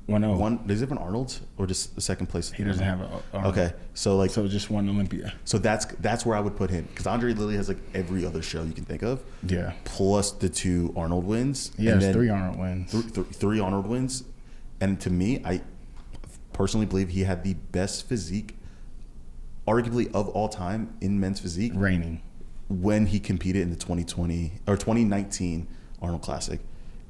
1 O. Does he have an Arnold's or just the second place? He doesn't have an Arnold. Okay, so just 1 Olympia. So that's where I would put him, because Andre literally has like every other show you can think of. Yeah. Plus the 2 Arnold wins. He has 3 Arnold wins. 3 Arnold wins, and to me, I personally believe he had the best physique, arguably of all time in men's physique. Reigning. When he competed in the 2020 or 2019 Arnold Classic,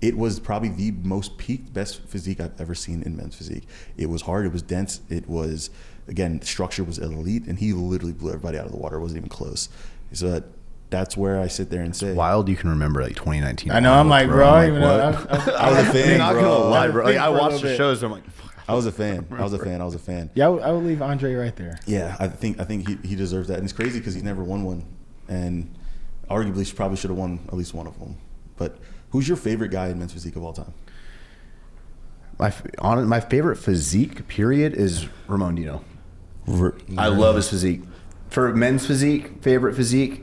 it was probably the most peaked best physique I've ever seen in men's physique. It was hard, it was dense, it was, again, structure was elite, and he literally blew everybody out of the water. It wasn't even close. So that's where I sit there and say, it's wild you can remember like 2019. I know, I'm like, bro, I was a fan. Not gonna lie, bro. Like, I watched the shows, and I'm like, I was a fan. Yeah, I would leave Andre right there. Yeah, I think he deserves that, and it's crazy because he's never won 1, and arguably probably should have won at least 1 of them. But who's your favorite guy in men's physique of all time? My favorite physique, period, is Ramon Dino. I love his physique. For men's physique, favorite physique,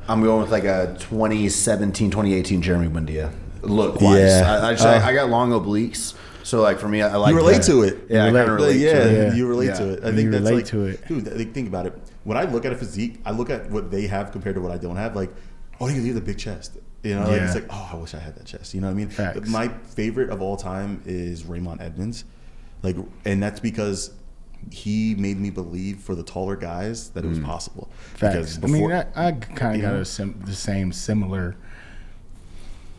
I'm going with like a 2017, 2018 Jeremy Buendia. look wise. Yeah. I got long obliques. So like for me, I like you relate to it. Yeah, I kind of relate to it. You relate to it. I think that's like, to it. Dude, think about it. When I look at a physique, I look at what they have compared to what I don't have. Like, oh, you have the big chest. You know, like it's like, oh, I wish I had that chest. You know what I mean? Facts. My favorite of all time is Raymond Edmonds. Like, and that's because he made me believe for the taller guys that it was possible. Facts. Before, I kind of got the same similar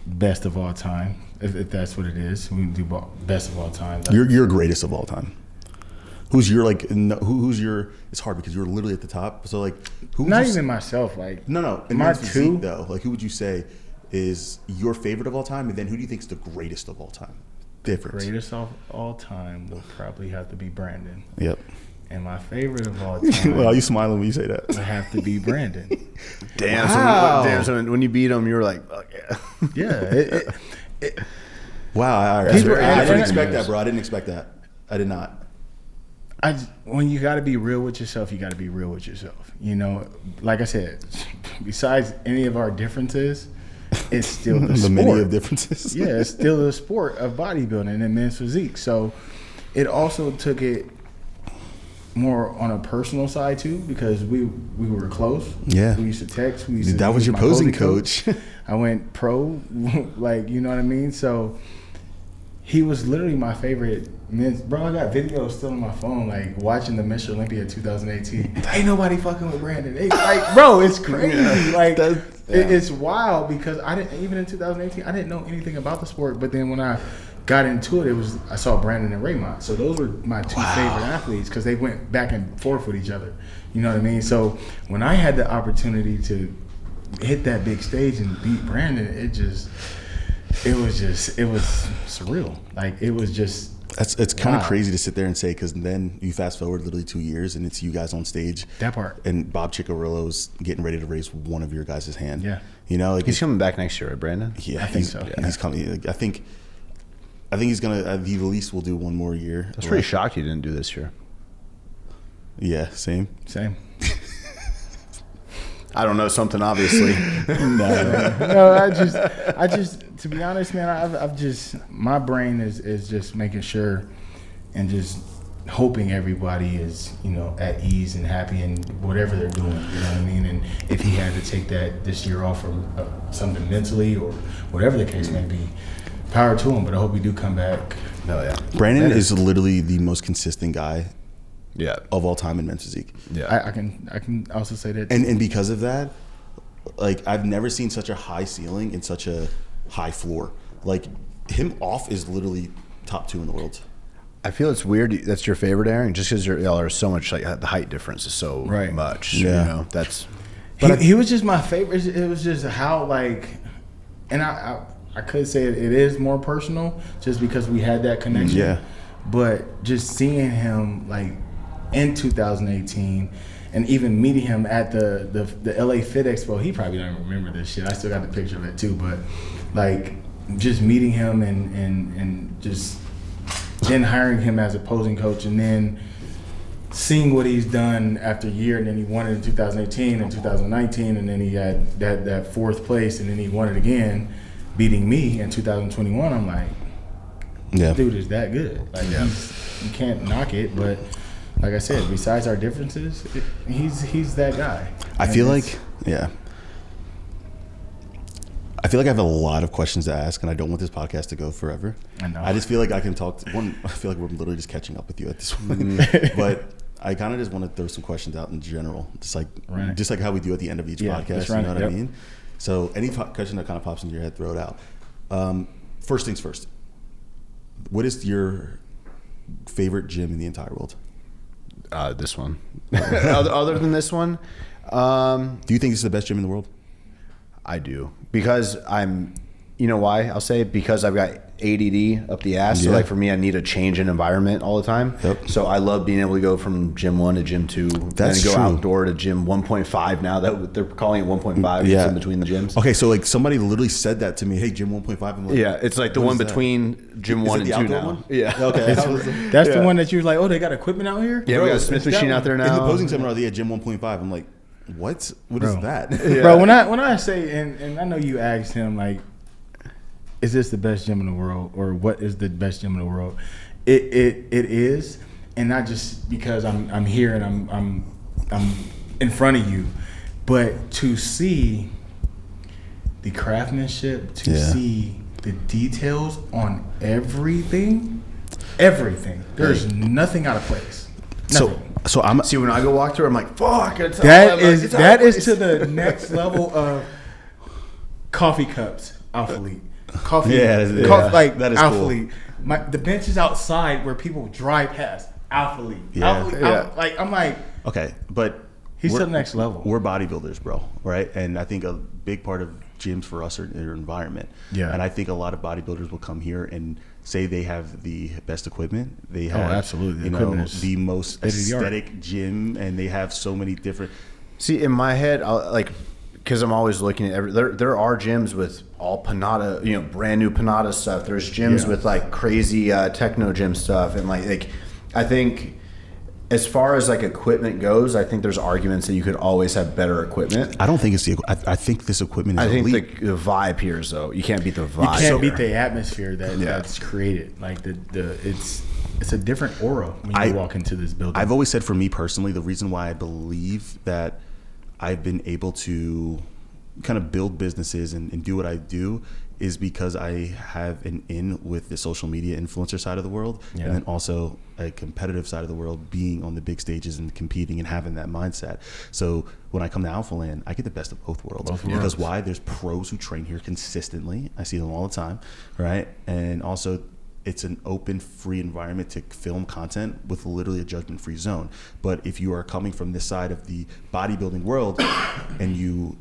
best of all time, if that's what it is. We do best of all time. You're greatest of all time. Who's your like? Who's your? It's hard because you're literally at the top. So like, who? Not even myself. Like no. In my physique, though, like who would you say is your favorite of all time, and then who do you think is the greatest of all time? Difference. Greatest of all time will probably have to be Brandon. Yep. And my favorite of all time. Well, you smiling when you say that? Would have to be Brandon. Damn. Wow. So when you beat him, you were like, oh, Yeah. Wow. I didn't expect that, bro. I didn't expect that. I did not. When you got to be real with yourself, you got to be real with yourself. You know, like I said, besides any of our differences, it's still the sport. Many of differences. Yeah, it's still the sport of bodybuilding and men's physique. So it also took it more on a personal side too, because we were close. Yeah, we used to text. That was your posing coach. I went pro, like, you know what I mean. So he was literally my favorite men's. Bro, I got videos still on my phone, like watching the Mr. Olympia 2018. Ain't nobody fucking with Brandon. Like, bro, it's crazy. Like, it's wild because I didn't, even in 2018, I didn't know anything about the sport. But then when I got into it, I saw Brandon and Raymond. So those were my two favorite athletes because they went back and forth with each other. You know what I mean? So when I had the opportunity to hit that big stage and beat Brandon, it was surreal. Like, it was just. It's kind of crazy to sit there and say, because then you fast forward literally 2 years and it's you guys on stage. That part. And Bob Ciccarello's getting ready to raise one of your guys' hand. Yeah. You know, like he's coming back next year, right, Brandon? Yeah, I think so. Yeah. He's coming. Like, I think he's gonna. He at least will do one more year. I was pretty shocked he didn't do this year. Yeah, same. I don't know something, obviously. No, I just to be honest, man, I've just, my brain is just making sure and just hoping everybody is, you know, at ease and happy in whatever they're doing. You know what I mean? And if he had to take this year off for something mentally or whatever the case may be, power to him. But I hope we do come back. No, yeah. Brandon is literally the most consistent guy. Yeah, of all time in men's physique. Yeah, I can also say that. And because of that, like, I've never seen such a high ceiling and such a high floor. Like, him off is literally top 2 in the world. I feel it's weird that's your favorite, Aaron, just because y'all are so much, like, the height difference is so much. Yeah. You know, that's. But he was just my favorite. It was just how, like, and I could say it is more personal just because we had that connection. Yeah. But just seeing him, like, in 2018, and even meeting him at the LA Fit Expo, he probably don't even remember this shit. I still got the picture of it too, but like, just meeting him and just then hiring him as a posing coach, and then seeing what he's done after a year, and then he won it in 2018 and 2019, and then he had that 4th place, and then he won it again, beating me in 2021. I'm like, this dude is that good. Like, you can't knock it, but like I said, besides our differences, he's that guy. I feel like I have a lot of questions to ask, and I don't want this podcast to go forever. I know. I just feel like I can talk. I feel like we're literally just catching up with you at this point. But I kind of just want to throw some questions out in general, just like how we do at the end of each podcast. You know what I mean? So any question that kind of pops into your head, throw it out. First things first. What is your favorite gym in the entire world? This one. Other than this one, do you think this is the best gym in the world? I do, because you know why? I'll say it because I've got ADD up the ass. So like for me, I need a change in environment all the time. Yep. So I love being able to go from gym 1 to gym 2, then go outdoor to gym 1.5. Now that they're calling it 1.5, it's in between the gyms. Okay, so like somebody literally said that to me. Hey, gym 1.5. I'm like, yeah, it's like the one between gym 1 and 2 now. One? Yeah. Okay. That's the one that you're like, oh, they got equipment out here? Yeah, we got a Smith machine out there now. In the posing seminar, they had gym 1.5. I'm like, what? What is that? Bro, when I say, and I know you asked him, like, is this the best gym in the world, or what is the best gym in the world? It is, and not just because I'm here and I'm in front of you, but to see the craftsmanship, to see the details on everything. There's nothing out of place. Nothing. So I'm see when I go walk through, I'm like, fuck. That is to the next level of coffee cups, Alphalete. Coffee, like that is Alphalete. Cool. The bench is outside where people drive past. Alphalete. I'm like, okay, but he's to the next level. We're bodybuilders, bro, right? And I think a big part of gyms for us are their environment. Yeah. And I think a lot of bodybuilders will come here and say they have the best equipment. They have, absolutely, the most aesthetic gym, and they have so many different. See, in my head, because I'm always looking at there are gyms with all Panada, brand new Panada stuff. There's gyms with like crazy techno gym stuff, and like I think as far as like equipment goes, I think there's arguments that you could always have better equipment. I don't think it's I think this equipment is elite. I think the vibe here is though. You can't beat the vibe. You can't beat the atmosphere that's created. Like it's a different aura when you walk into this building. I've always said, for me personally, the reason why I believe that I've been able to kind of build businesses and do what I do is because I have an in with the social media influencer side of the world, and then also a competitive side of the world, being on the big stages and competing and having that mindset. So when I come to Alphaland, I get the best of both worlds. Because why? There's pros who train here consistently. I see them all the time, right? And also it's an open, free environment to film content with literally a judgment-free zone. But if you are coming from this side of the bodybuilding world and you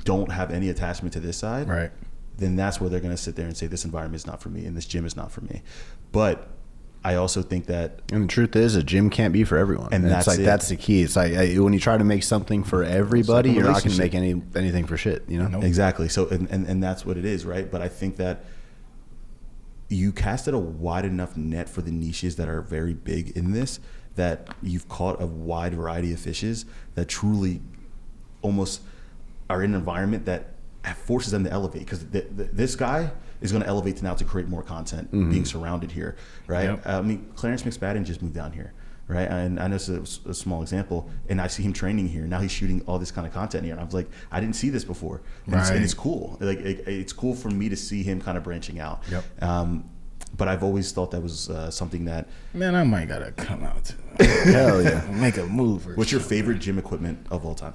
don't have any attachment to this side, right, then that's where they're going to sit there and say, this environment is not for me and this gym is not for me. But I also think that, and the truth is, a gym can't be for everyone, and that's like that's the key. It's like when you try to make something for everybody, you're not going to make anything for shit, Exactly. So and that's what it is, right? But I think that you casted a wide enough net for the niches that are very big in this, that you've caught a wide variety of fishes that truly almost are in an environment that forces them to elevate, because this guy is going to elevate to create more content, being surrounded here, right? Yep. I mean, Clarence McSpadden just moved down here, right? And I know it's a small example, and I see him training here. Now he's shooting all this kind of content here, and I was like, I didn't see this before, and, it's cool. Like it's cool for me to see him kind of branching out. Yep. But I've always thought that was something that, man, I might gotta come out to hell yeah, make a move. What's your favorite gym equipment of all time?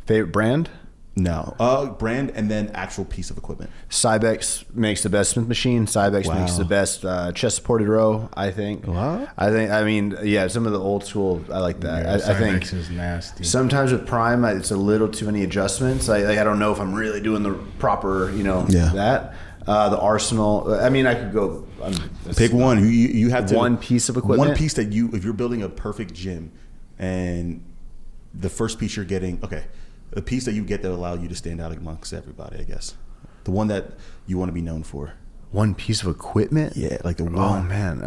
Favorite brand? No, brand and then actual piece of equipment. Cybex makes the best Smith machine. Cybex makes the best chest supported row, I think. What? I mean, some of the old school, I like that. Yeah, I think Cybex is nasty. Sometimes with Prime, it's a little too many adjustments. I don't know if I'm really doing the proper, that. The Arsenal, I mean, I could go. Pick one. You have to. One piece of equipment. One piece that if you're building a perfect gym, and the first piece you're getting, a piece that you get that will allow you to stand out amongst everybody, I guess. The one that you want to be known for. One piece of equipment? Yeah, like the one. Oh, man.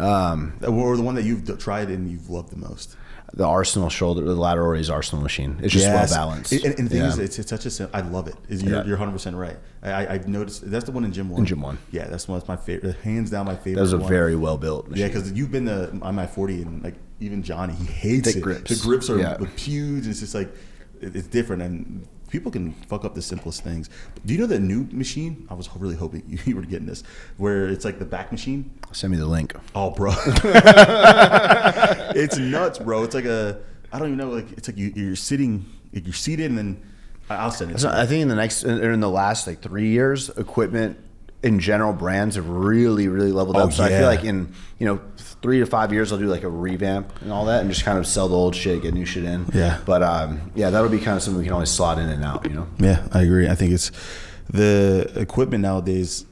Or the one that you've tried and you've loved the most. The Arsenal shoulder, the lateral raise Arsenal machine. It's just well balanced. And the thing is, it's such a, I love it. You're 100% right. I've noticed, that's the one in Gym 1. In Gym 1. Yeah, that's one of my favorite, hands down my favorite. That was a one. very well built machine. Yeah, because you've been on my 40 and like even Johnny, he hates thick it. Grips. The grips are huge. And it's just like, it's different. And people can fuck up the simplest things. Do you know the new machine? I was really hoping you were getting this, where it's like the back machine. Send me the link. Oh, bro. It's nuts, bro. It's like I don't even know. Like it's like you're sitting, you're seated, and then I'll send it. So I think in the last like 3 years, equipment in general, brands have really leveled up. So I feel like in 3 to 5 years, I'll do like a revamp and all that, and just kind of sell the old shit, get new shit in. Yeah. But that'll be kind of something we can always slot in and out. Yeah, I agree. I think it's the equipment nowadays.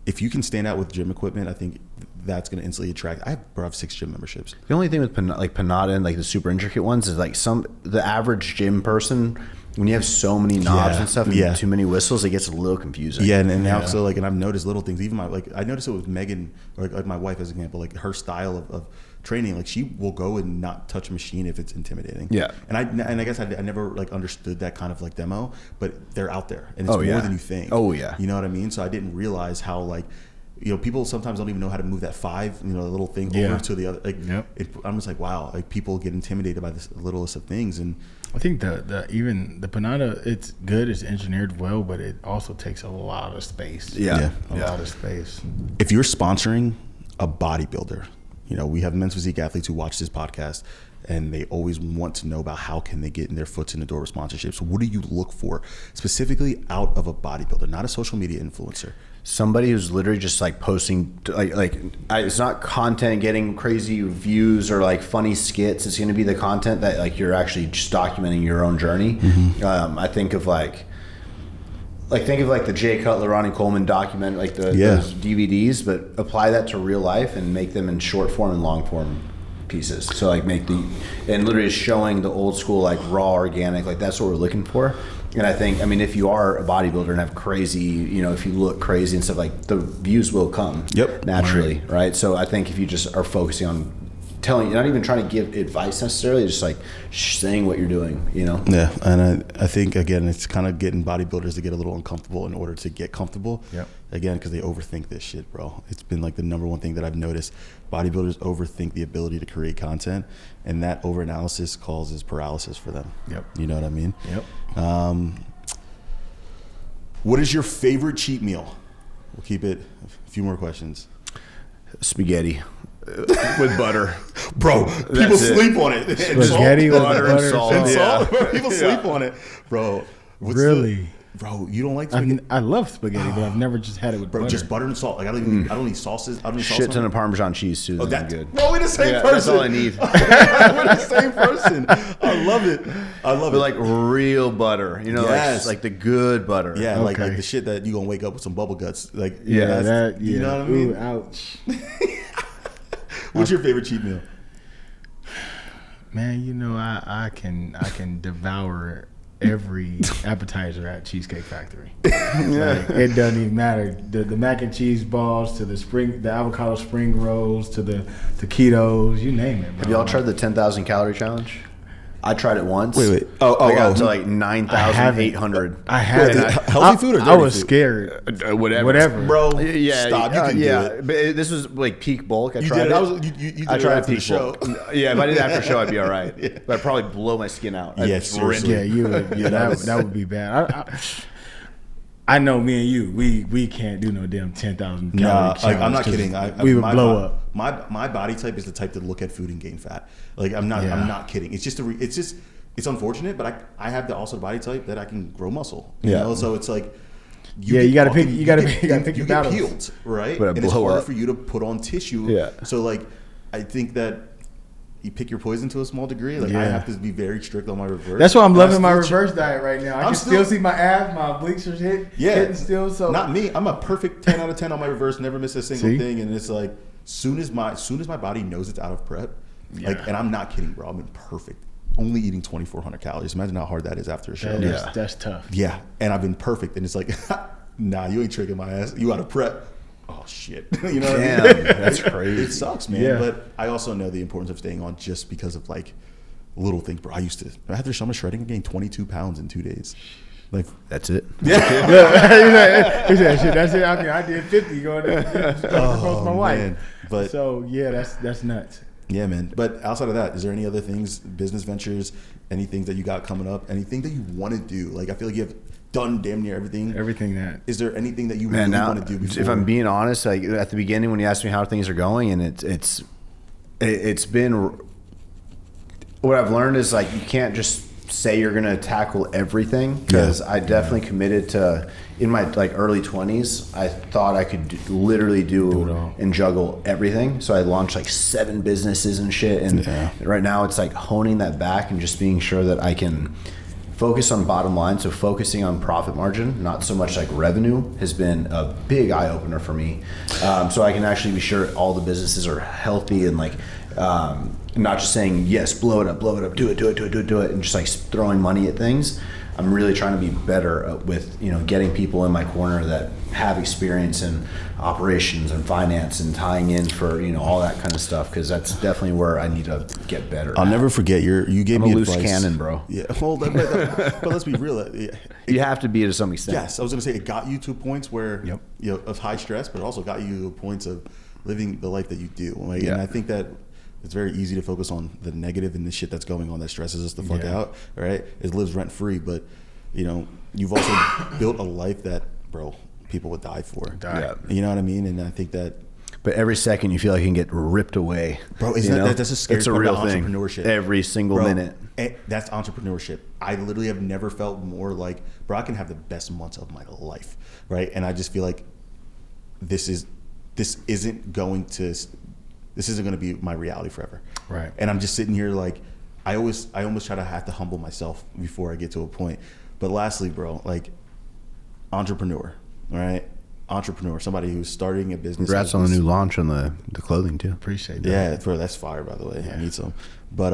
If you can stand out with gym equipment, I think that's going to instantly attract. I have 6 gym memberships. The only thing with Panada and like the super intricate ones is like the average gym person, when you have so many knobs and stuff and too many whistles, it gets a little confusing. Yeah, and also and I've noticed little things. Even I noticed it with Megan, or like my wife as an example, like her style of training, like she will go and not touch a machine if it's intimidating. Yeah. And I guess I never like understood that kind of like demo, but they're out there and it's more than you think. Oh yeah. You know what I mean? So I didn't realize how like, you know, people sometimes don't even know how to move that 5, you know, the little thing over to the other. Like, I'm just like, wow, like people get intimidated by the littlest of things. And I think even the Panada, it's good, it's engineered well, but it also takes a lot of space. A lot of space. If you're sponsoring a bodybuilder, you know, we have men's physique athletes who watch this podcast and they always want to know about how can they get in their foot in the door with sponsorships. What do you look for specifically out of a bodybuilder, not a social media influencer? Somebody who's literally just like posting, it's not content getting crazy views or like funny skits. It's going to be the content that like you're actually just documenting your own journey. I think of think of the Jay Cutler, Ronnie Coleman document, like those DVDs, but apply that to real life and make them in short form and long form pieces. So like and literally showing the old school, like raw organic, like that's what we're looking for. And I think, I mean, if you are a bodybuilder and have crazy, you know, if you look crazy and stuff, like the views will come naturally, right? So I think if you just are focusing on telling, you're not even trying to give advice necessarily, just like saying what you're doing, you know? Yeah, and I think, again, it's kind of getting bodybuilders to get a little uncomfortable in order to get comfortable. Again, because they overthink this shit, bro. It's been like the number one thing that I've noticed. Bodybuilders overthink the ability to create content, and that overanalysis causes paralysis for them. You know what I mean? What is your favorite cheat meal? We'll keep it a few more questions. Spaghetti. With butter, bro. People sleep on it. Spaghetti with butter and salt. People sleep on it, bro. Really, bro? You don't like spaghetti? I love spaghetti, but I've never just had it with butter. Just butter and salt. Like I don't need sauces. I don't need shit ton of Parmesan cheese too. That's good. Bro, we're the same person. That's all I need. We're the same person. I love it. But like real butter, you know, like the good butter. Yeah, like the shit that you gonna wake up with some bubble guts. Like you know what I mean? Ooh, ouch. What's your favorite cheat meal? Man, you know, I can devour every appetizer at Cheesecake Factory. Like, it doesn't even matter. The mac and cheese balls to the avocado spring rolls to the taquitos, you name it, bro. Have y'all tried the 10,000 calorie challenge? I tried it once. Wait. I got to like 9,800. I had it. Healthy food or dirty I was food? scared. Whatever. Bro. Yeah. Stop. You can do it. But this was like peak bulk. I You tried did it. it. You did I it tried after the peak show. bulk. Yeah, if I did it after the show, I'd be all right. But I'd probably blow my skin out. Seriously. Yeah, you would. Yeah, that would be bad. I know me and you, we can't do no damn 10,000 calorie challenge. I'm not kidding. We would blow up. My body type is the type to look at food and gain fat. Like I'm not kidding. It's just it's unfortunate, but I have also the body type that I can grow muscle. You know, so it's like you got to pick your battles. You get peeled, right? But and it's harder for you to put on tissue. Yeah. So like I think that you pick your poison to a small degree. Like I have to be very strict on my reverse. That's why I'm loving my reverse diet right now. I can still see my abs, my obliques are hitting still. So not me. I'm a perfect 10 out of 10 on my reverse. Never miss a single thing. And it's like soon as my body knows it's out of prep, and I'm not kidding, bro. I'm in perfect. Only eating 2,400 calories. Imagine how hard that is after a show. That's tough. Yeah, and I've been perfect, and it's like, nah, you ain't tricking my ass. You out of prep. Oh shit, you know what I mean? That's crazy. It sucks, man. Yeah. But I also know the importance of staying on just because of like little things, bro. After summer shredding, I gained 22 pounds in 2 days. Like that's it. That's it. I mean, I did 50 going to propose my wife. Man. But so yeah, that's nuts. Yeah, man. But outside of that, is there any other things, business ventures, anything that you got coming up, anything that you want to do? Like I feel like you have done damn near everything. Everything that. Is there anything that you really want to do before? If I'm being honest, like at the beginning when you asked me how things are going, and it's been what I've learned is like you can't just say you're going to tackle everything, because I definitely committed to, in my like early 20s, I thought I could literally do and juggle everything. So I launched like 7 businesses and shit. And right now it's like honing that back and just being sure that I can focus on bottom line. So focusing on profit margin, not so much like revenue, has been a big eye opener for me. So I can actually be sure all the businesses are healthy and like, not just saying yes, blow it up, do it, and just like throwing money at things. I'm really trying to be better with, getting people in my corner that have experience in operations and finance and tying in for, all that kind of stuff. Cause that's definitely where I need to get better. I'll never forget you gave me a loose advice. cannon, bro. Yeah. Well, but let's be real. You have to be to some extent. Yes. I was going to say it got you to points where, of high stress, but it also got you to points of living the life that you do. Right? Yeah. And I think that it's very easy to focus on the negative and the shit that's going on that stresses us the fuck out, right? It lives rent free, but you've also built a life that, bro, people would die for. Yeah. You know what I mean? And I think that. But every second you feel like you can get ripped away. Bro, that's a scary it's a part real about thing. Entrepreneurship. Every single minute. That's entrepreneurship. I literally have never felt more like, bro, I can have the best months of my life, right? And I just feel like this isn't going to be my reality forever. Right. And I'm just sitting here like, I almost try to have to humble myself before I get to a point. But lastly, bro, like entrepreneur, all right? Entrepreneur, somebody who's starting a business. Congrats on the new launch on the clothing too. Appreciate that. Yeah, bro, that's fire, by the way. Yeah. I need some. But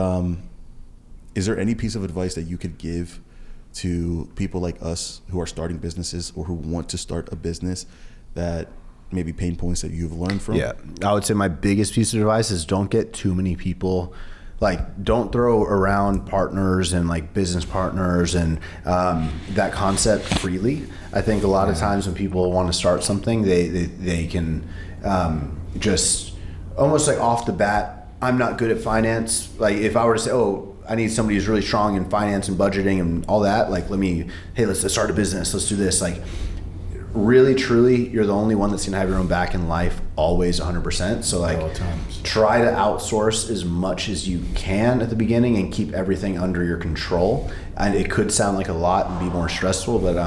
is there any piece of advice that you could give to people like us who are starting businesses or who want to start a business that maybe pain points that you've learned from? Yeah, I would say my biggest piece of advice is don't get too many people. Like, don't throw around partners and like business partners and that concept freely. I think a lot of times when people want to start something, they can just almost like off the bat, I'm not good at finance. Like if I were to say, oh, I need somebody who's really strong in finance and budgeting and all that, like let's start a business, let's do this. Like really, truly, you're the only one that's gonna have your own back in life always 100%. So like try to outsource as much as you can at the beginning and keep everything under your control. And it could sound like a lot and be more stressful, but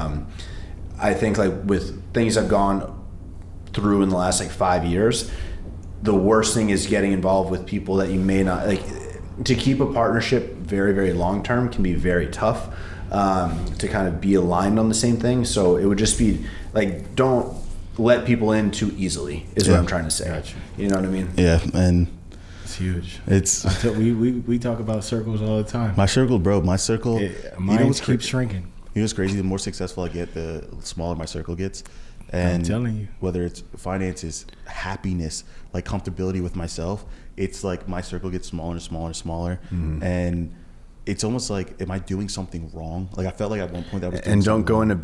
I think like with things I've gone through in the last like 5 years, the worst thing is getting involved with people that you may not like. To keep a partnership very, very long term can be very tough. To kind of be aligned on the same thing. So it would just be like, don't let people in too easily is what I'm trying to say. Gotcha. You know what I mean? Yeah, and it's huge. It's we talk about circles all the time. My circle, bro, Mine keeps shrinking. You know what's crazy? The more successful I get, the smaller my circle gets. And I'm telling you, whether it's finances, happiness, like comfortability with myself, it's like my circle gets smaller and smaller and smaller. Mm-hmm. And it's almost like, am I doing something wrong? Like I felt like at one point that was doing and don't go wrong. into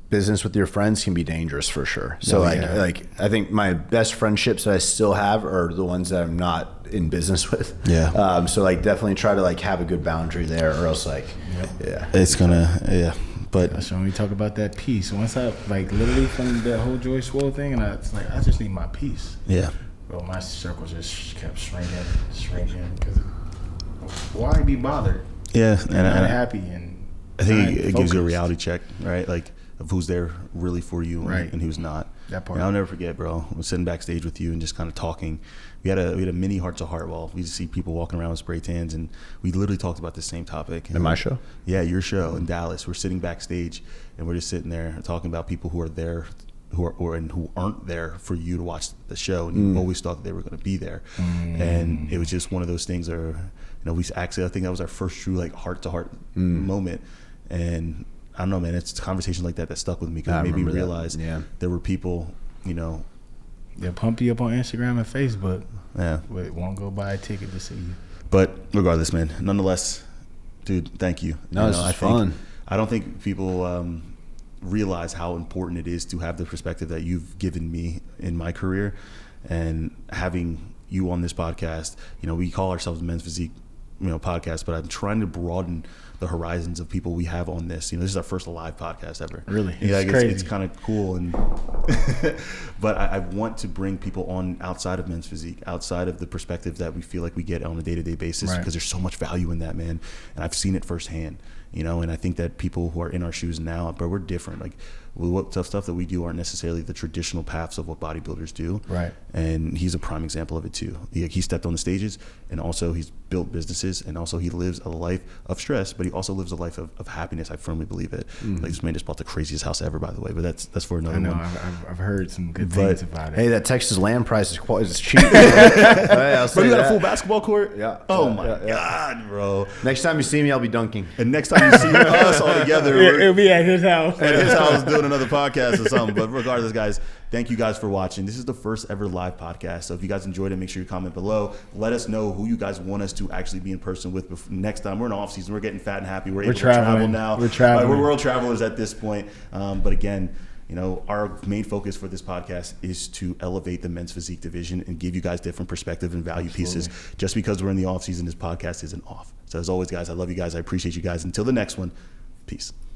business with your friends can be dangerous for sure. So like I think my best friendships that I still have are the ones that I'm not in business with. Yeah. So like definitely try to like have a good boundary there, or else like it's gonna But that's when we talk about that peace. Once I like literally from that whole Swoll thing, and I just need my peace. Yeah. Bro, my circle just kept shrinking because why be bothered? Yeah, and I'm happy, and I think it gives you a reality check, right? Like of who's there really for you, right, and who's not. That part. And I'll never forget, bro. I was sitting backstage with you and just kind of talking. We had a mini heart to heart while we just see people walking around with spray tans, and we literally talked about the same topic. In my show? Yeah, your show in Dallas. We're sitting backstage, and we're just sitting there talking about people who are there, who aren't there for you to watch the show, and you always thought that they were going to be there. And it was just one of those things where, I think that was our first true like heart to heart moment. And I don't know, man, it's conversations like that stuck with me because it made me realize there were people, they'll pump you up on Instagram and Facebook. Yeah. But won't go buy a ticket to see you. But regardless, man, nonetheless, dude, thank you. No, it's fun. I don't think people realize how important it is to have the perspective that you've given me in my career, and having you on this podcast. We call ourselves Men's Physique, podcast, but I'm trying to broaden the horizons of people we have on this. This is our first live podcast ever. Really? It's crazy. It's kind of cool, and but I want to bring people on outside of Men's Physique, outside of the perspective that we feel like we get on a day-to-day basis, because there's so much value in that, man. And I've seen it firsthand, and I think that people who are in our shoes now, but we're different. Like what stuff that we do aren't necessarily the traditional paths of what bodybuilders do. Right. And he's a prime example of it too. He stepped on the stages, and also he's built businesses, and also he lives a life of stress, but but he also lives a life of happiness. I firmly believe it. Like, this man just bought the craziest house ever, by the way, but that's for another one. I've heard some good things about it. Hey, that Texas land price is cheap. Hey, bro, you got a full basketball court? Yeah. Oh my God, bro. Next time you see me, I'll be dunking. And next time you see us all together, it'll be at his house. At his house doing another podcast or something. But regardless, guys, thank you guys for watching. This is the first ever live podcast. So if you guys enjoyed it, make sure you comment below. Let us know who you guys want us to actually be in person with next time. We're in off season. We're getting fat and happy. We're able to travel now. We're traveling. We're world travelers at this point. But again, you know, our main focus for this podcast is to elevate the men's physique division and give you guys different perspective and value pieces. Just because we're in the off season, this podcast isn't off. So as always, guys, I love you guys. I appreciate you guys. Until the next one, peace.